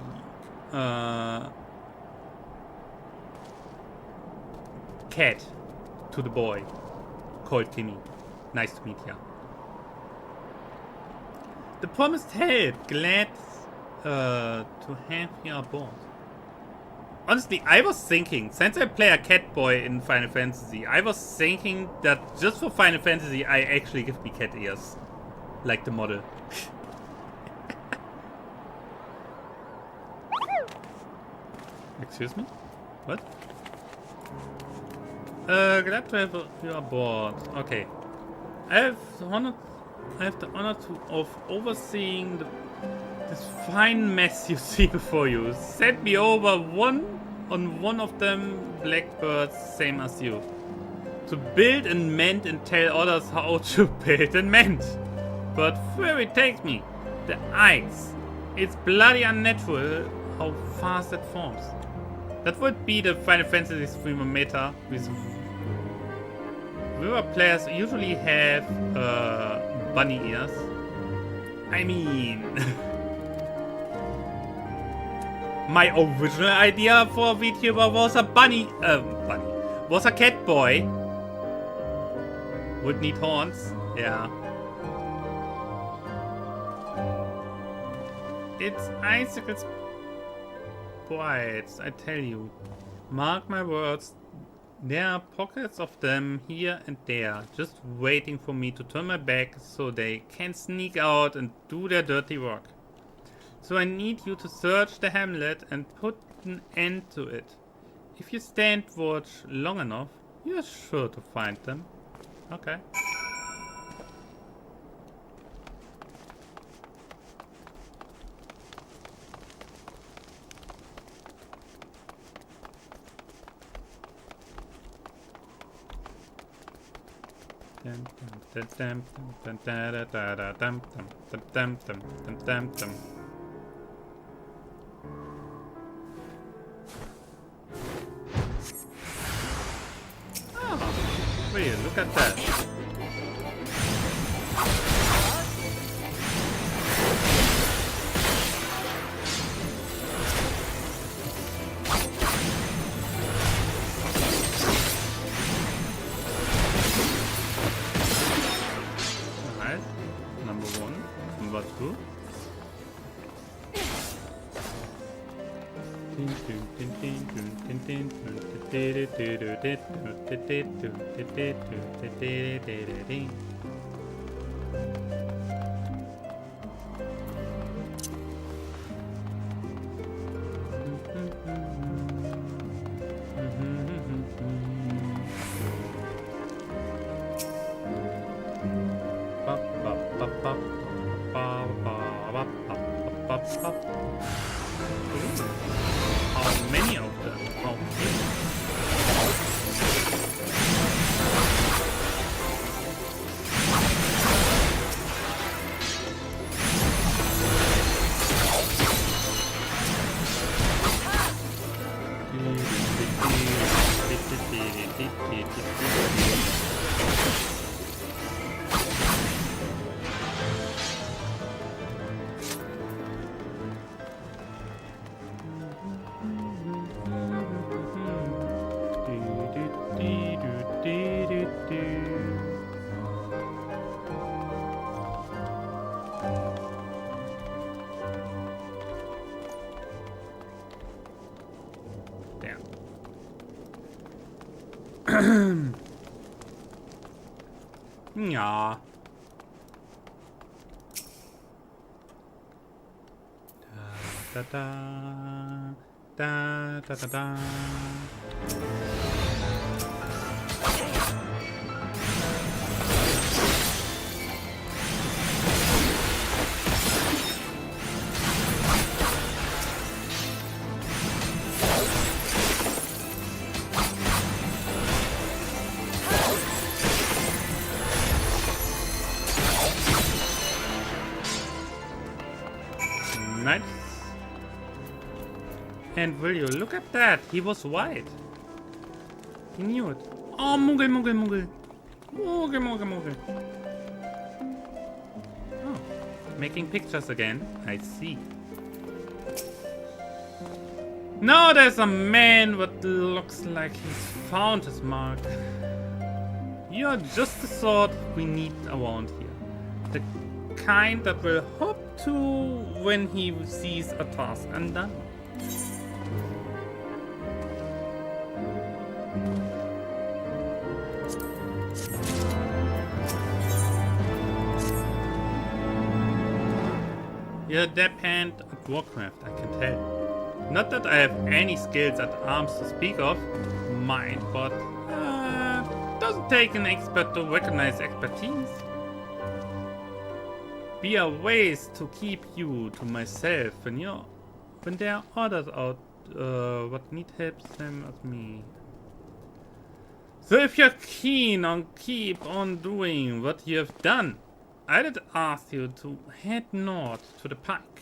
Cat to the boy called Kimi. Nice to meet ya. The promised help. Glad to have you aboard. Honestly, I was thinking, since I play a cat boy in Final Fantasy, I was thinking that just for Final Fantasy, I actually give me cat ears. Like the model. Excuse me? What? Glad to have you aboard. Okay. I have the honor of overseeing this fine mess you see before you. Send me over one of them blackbirds, same as you. To build and mend and tell others how to build and mend. But where it takes me, the ice. It's bloody unnatural how fast it forms. That would be the Final Fantasy streamer meta. With river players usually have bunny ears. I mean... My original idea for a VTuber was a was a cat boy. Would need horns, yeah. It's icicles bright, I tell you. Mark my words, there are pockets of them here and there, just waiting for me to turn my back so they can sneak out and do their dirty work. So I need you to search the hamlet and put an end to it. If you stand watch long enough, you're sure to find them. Okay. Oh, wait, look at that. How many of them? How many? Ja. Da da da da da da. Nice. And will you look at that? He was white. He knew it. Oh, Muggel, Muggel, Muggel. Muggel, Muggel, Muggel. Oh, making pictures again. I see. Now there's a man what looks like he's found his mark. You're just the sort we need around here. The kind that will hop to when he sees a task undone. You're a depth hand at Warcraft, I can tell. Not that I have any skills at arms to speak of, mine, but doesn't take an expert to recognize expertise. Be a ways to keep you to myself when there are others out what need help them as me. So if you're keen on keep on doing what you have done, I did ask you to head north to the park.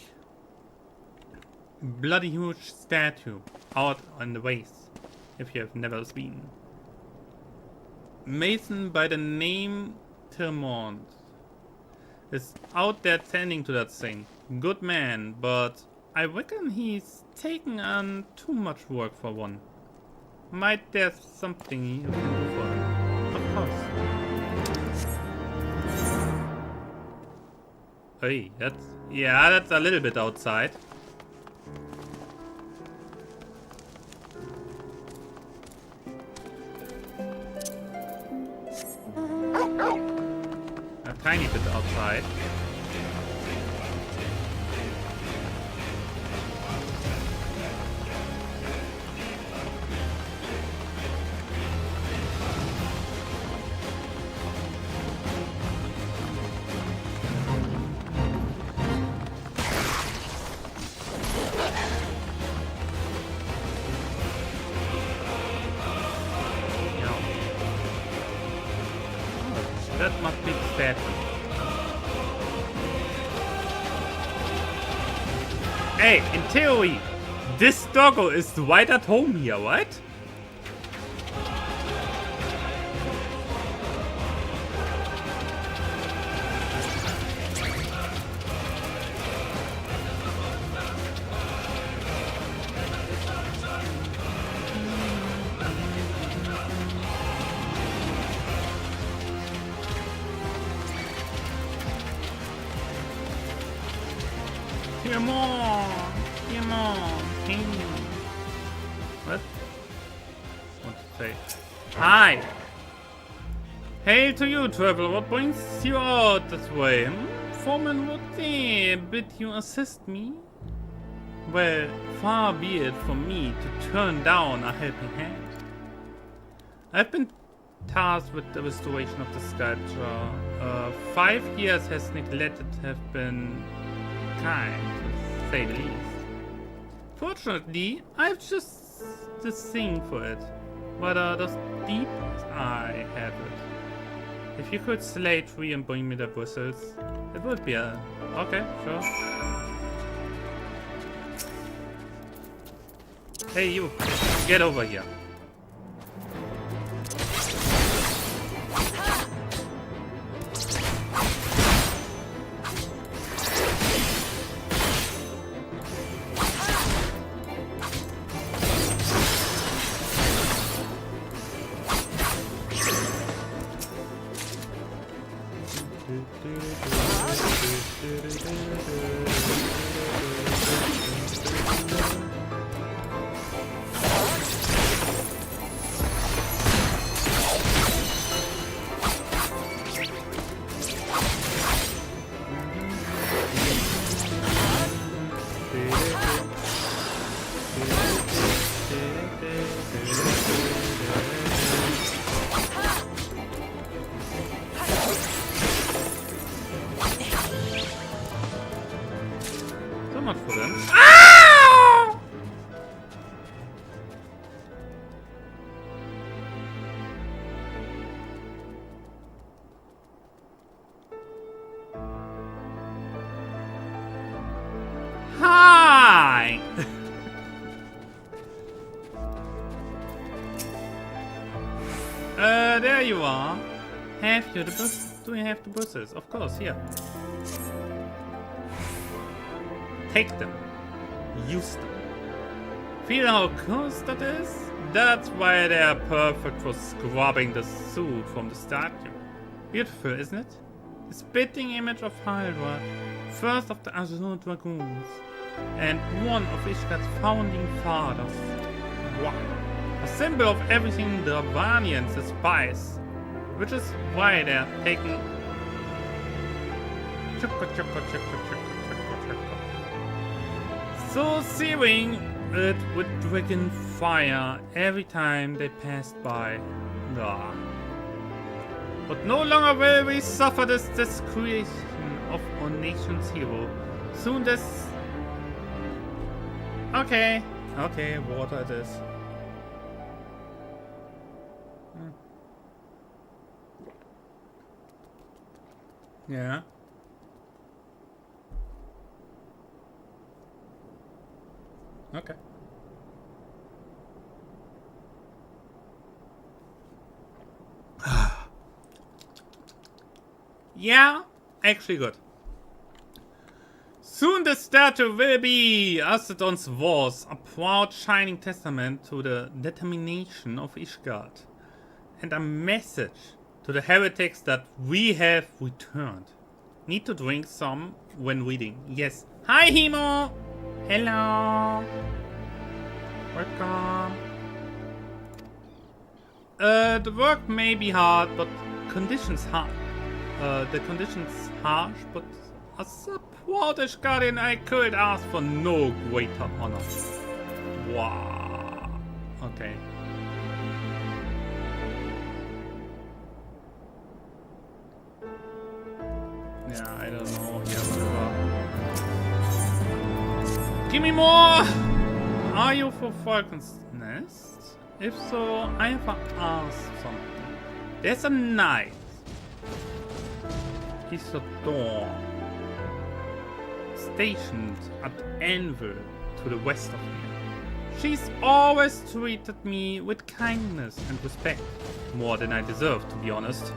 Bloody huge statue out on the waste, if you have never been. Mason by the name Termont is out there tending to that thing. Good man, but I reckon he's taken on too much work for one. Might there's something you can do for him? Of course. Hey, that's a little bit outside. A tiny bit outside. That must be the statue. Hey, in theory, this doggo is right at home here, right? Come on, come on, hey. What? What to say? Hi! Hail to you, traveler. What brings you out this way? Foreman, would bid you assist me? Well, far be it from me to turn down a helping hand. I've been tasked with the restoration of the sculpture. 5 years has neglected have been kind, to say the least. Fortunately, I've just this thing for it. But does deep I have it. If you could slay a tree and bring me the bristles, it would be a... Okay, sure. Hey you, get over here. So much for them. Ah! Hi! There you are. Have you the bus? Do you have the buses? Of course, here. Take them. Use them. Feel how close that is? That's why they are perfect for scrubbing the soot from the statue. Beautiful, isn't it? The spitting image of Hydra, first of the Azure Dragoons, and one of Ishgard's founding fathers. Wow. A symbol of everything the Dravanians despise, which is why they're taking so searing it with dragon fire every time they passed by. Ah. But no longer will we suffer this desecration of our nation's hero. Soon this... Okay, water it is. Yeah. Okay. Yeah, actually good. Soon the statue will be, as it once was, a proud shining testament to the determination of Ishgard, and a message to the heretics that we have returned. Need to drink some when reading. Yes. Hi, Himo! Hello! Welcome. The work may be hard, but conditions hard. The conditions harsh, but as a proud guardian, I could ask for no greater honor. Wow. Okay. Yeah, I don't know. Yeah, whatever. Give me more! Are you for Falcon's Nest? If so, I have asked something. There's a knight Isidore, stationed at Anvil to the west of me. She's always treated me with kindness and respect, more than I deserve, to be honest.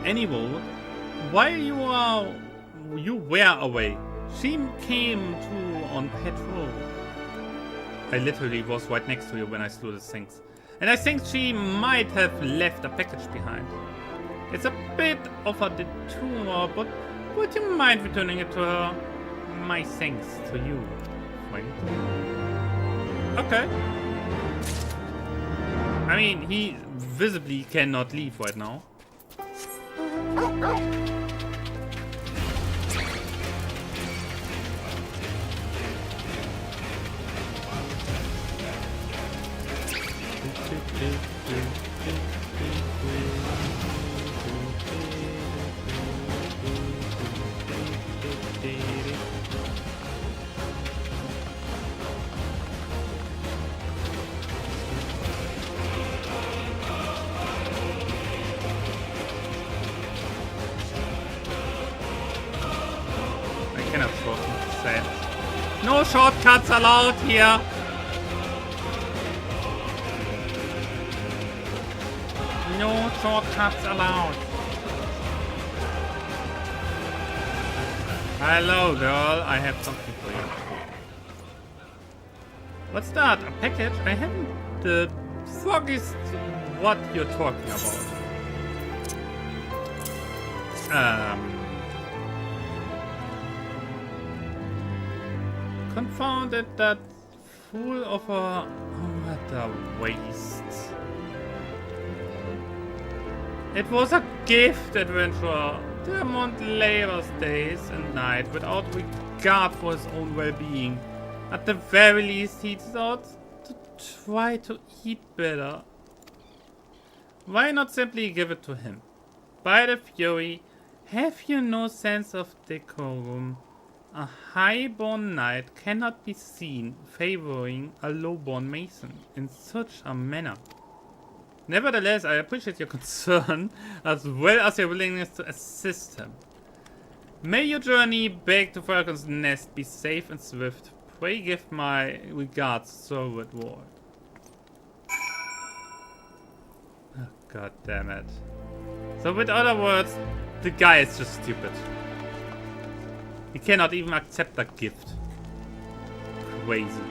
Anyway, while you were away, she came to on patrol. I literally was right next to you when I slew the things. And I think she might have left a package behind. It's a bit of a detour, but would you mind returning it to her? My thanks to you, friend. Okay. I mean, he visibly cannot leave right now. No shortcuts allowed here. No shortcuts allowed. Hello, girl. I have something for you. What's that? A package? I haven't the foggiest what you're talking about. Confounded, that fool of a... what a waste. It was a gift, adventurer. Dermont labors days and nights without regard for his own well-being. At the very least, he thought to try to eat better. Why not simply give it to him? By the Fury, have you no sense of decorum? A high-born knight cannot be seen favoring a low-born mason in such a manner. Nevertheless, I appreciate your concern as well as your willingness to assist him. May your journey back to Falcon's Nest be safe and swift. Pray give my regards, Sir Woodward. Oh, God damn it. So with other words, the guy is just stupid. He cannot even accept that gift. Crazy.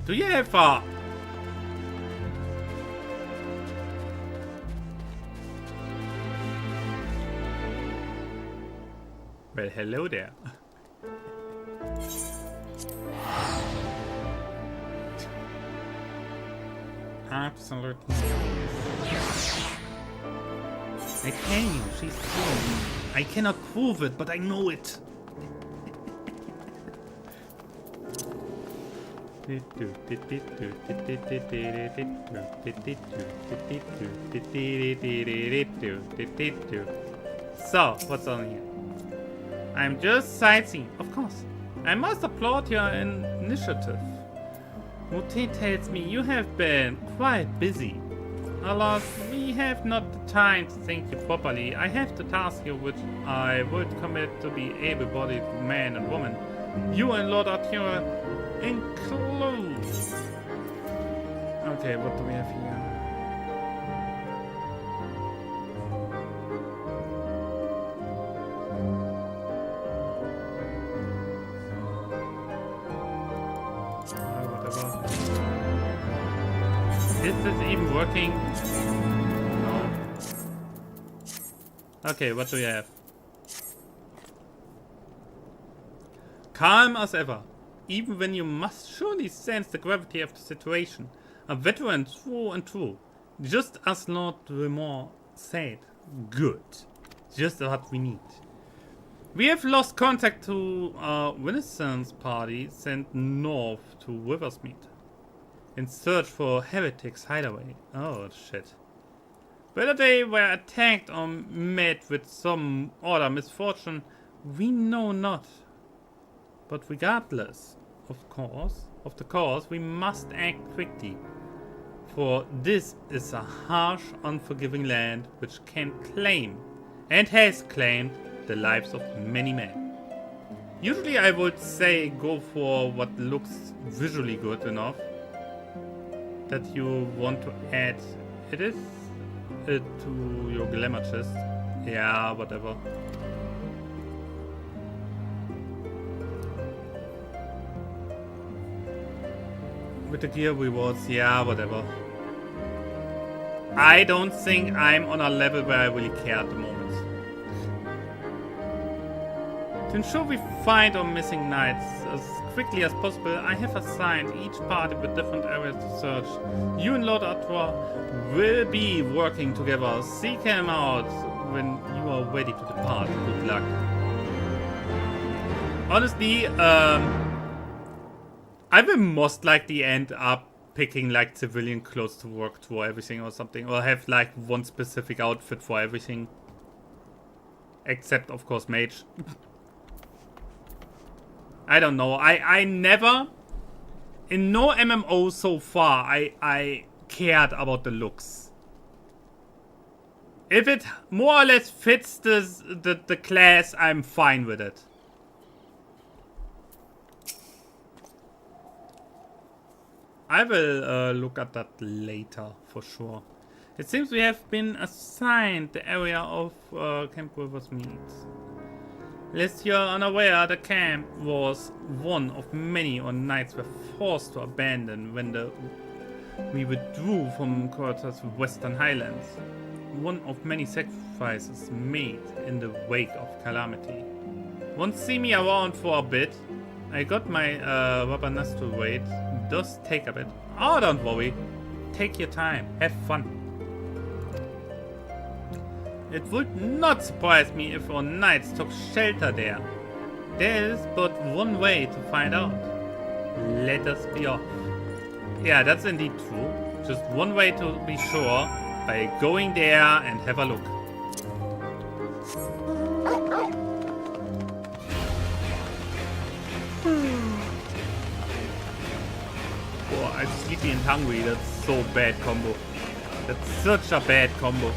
Do you have a... Well, hello there. Absolutely. I tell you, she's true. I cannot prove it, but I know it. So, what's on here? I'm just sightseeing, of course. I must applaud your initiative. Mute tells me you have been quite busy. Alas, we have not the time to thank you properly. I have to task you which I would commit to be able-bodied man and woman. You and Lord Arthur include. Okay, what do we have here? Whatever. Is this even working? No. Okay, what do we have? Calm as ever. Even when you must surely sense the gravity of the situation. A veteran through and through. Just as Lord Remor said. Good. Just what we need. We have lost contact to a Renaissance party sent north to Riversmeet in search for heretics hideaway. Oh shit. Whether they were attacked or met with some other misfortune, we know not. But regardless, of the course, we must act quickly. For this is a harsh, unforgiving land which can claim, and has claimed, the lives of many men. Usually I would say go for what looks visually good enough that you want to add it to your glamour chest. Yeah, whatever. With the gear rewards, yeah, whatever. I don't think I'm on a level where I really care at the moment. To ensure we find our missing knights as quickly as possible, I have assigned each party with different areas to search. You and Lord Artois will be working together. Seek him out when you are ready to depart. Good luck. Honestly, I will most likely end up picking like civilian clothes to work for everything or something, or have like one specific outfit for everything. Except of course mage. I don't know. I never, in no MMO so far, I cared about the looks. If it more or less fits the class, I'm fine with it. I will look at that later for sure. It seems we have been assigned the area of Camp Rivers Meads. Lest you're unaware, the camp was one of many our knights were forced to abandon when we withdrew from Corta's western highlands. One of many sacrifices made in the wake of calamity. Won't see me around for a bit. I got my Rabanus to wait. Does take a bit. Oh, don't worry. Take your time. Have fun. It would not surprise me if our knights took shelter there. There is but one way to find out. Let us be off. Yeah, that's indeed true. Just one way to be sure, by going there and have a look. Oh, I'm sleepy and hungry. That's so bad combo. That's such a bad combo.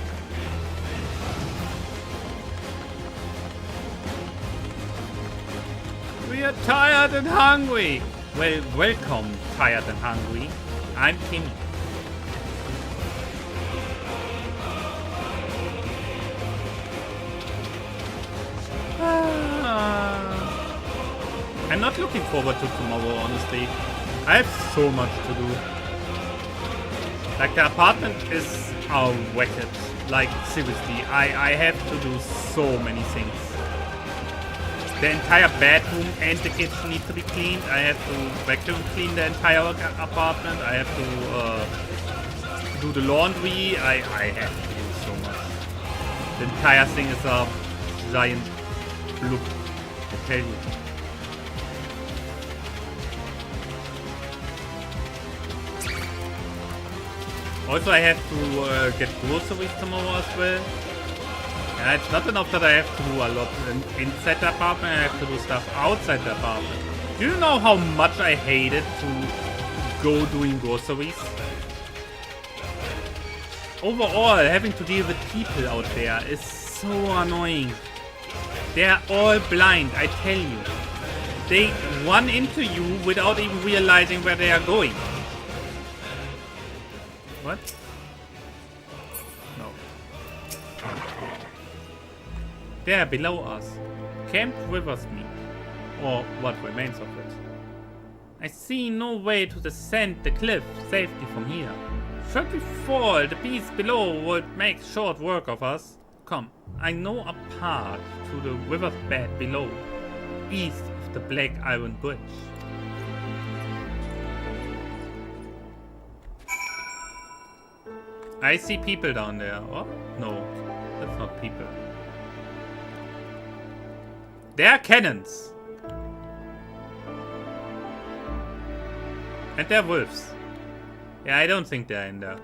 We are tired and hungry. Well, welcome, tired and hungry. I'm Timmy. I'm not looking forward to tomorrow, honestly. I have so much to do. Like, the apartment is a wicked. Like, seriously, I have to do so many things. The entire bedroom and the kitchen need to be cleaned. I have to vacuum clean the entire apartment. I have to do the laundry. I have to do so much. The entire thing is a giant bloop. I tell you. Also, I have to get groceries tomorrow as well. Yeah, it's not enough that I have to do a lot inside the apartment, I have to do stuff outside the apartment. Do you know how much I hated to go doing groceries? Overall, having to deal with people out there is so annoying. They're all blind, I tell you. They run into you without even realizing where they are going. What? No. There, below us. Camp Rivers Mead. Or what remains of it. I see no way to descend the cliff safely from here. Should we fall, the beasts below would make short work of us. Come, I know a path to the riverbed below, east of the Black Iron Bridge. I see people down there. Oh, no, that's not people. They are cannons. And they're wolves. Yeah, I don't think they're in there.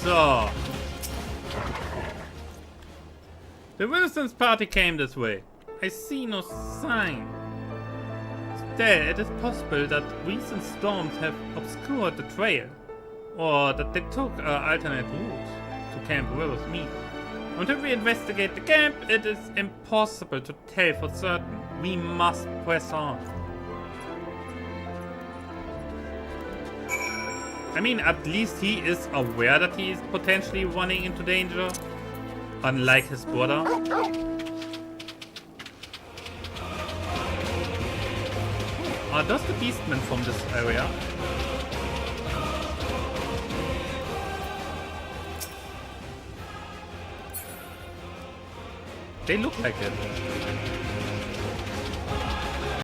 So. The Wilson's party came this way. I see no sign. Still, it is possible that recent storms have obscured the trail, or that they took an alternate route to Camp River's Meat. Until we investigate the camp, it is impossible to tell for certain. We must press on. I mean, at least he is aware that he is potentially running into danger, unlike his brother. Are those the beastmen from this area? They look like it.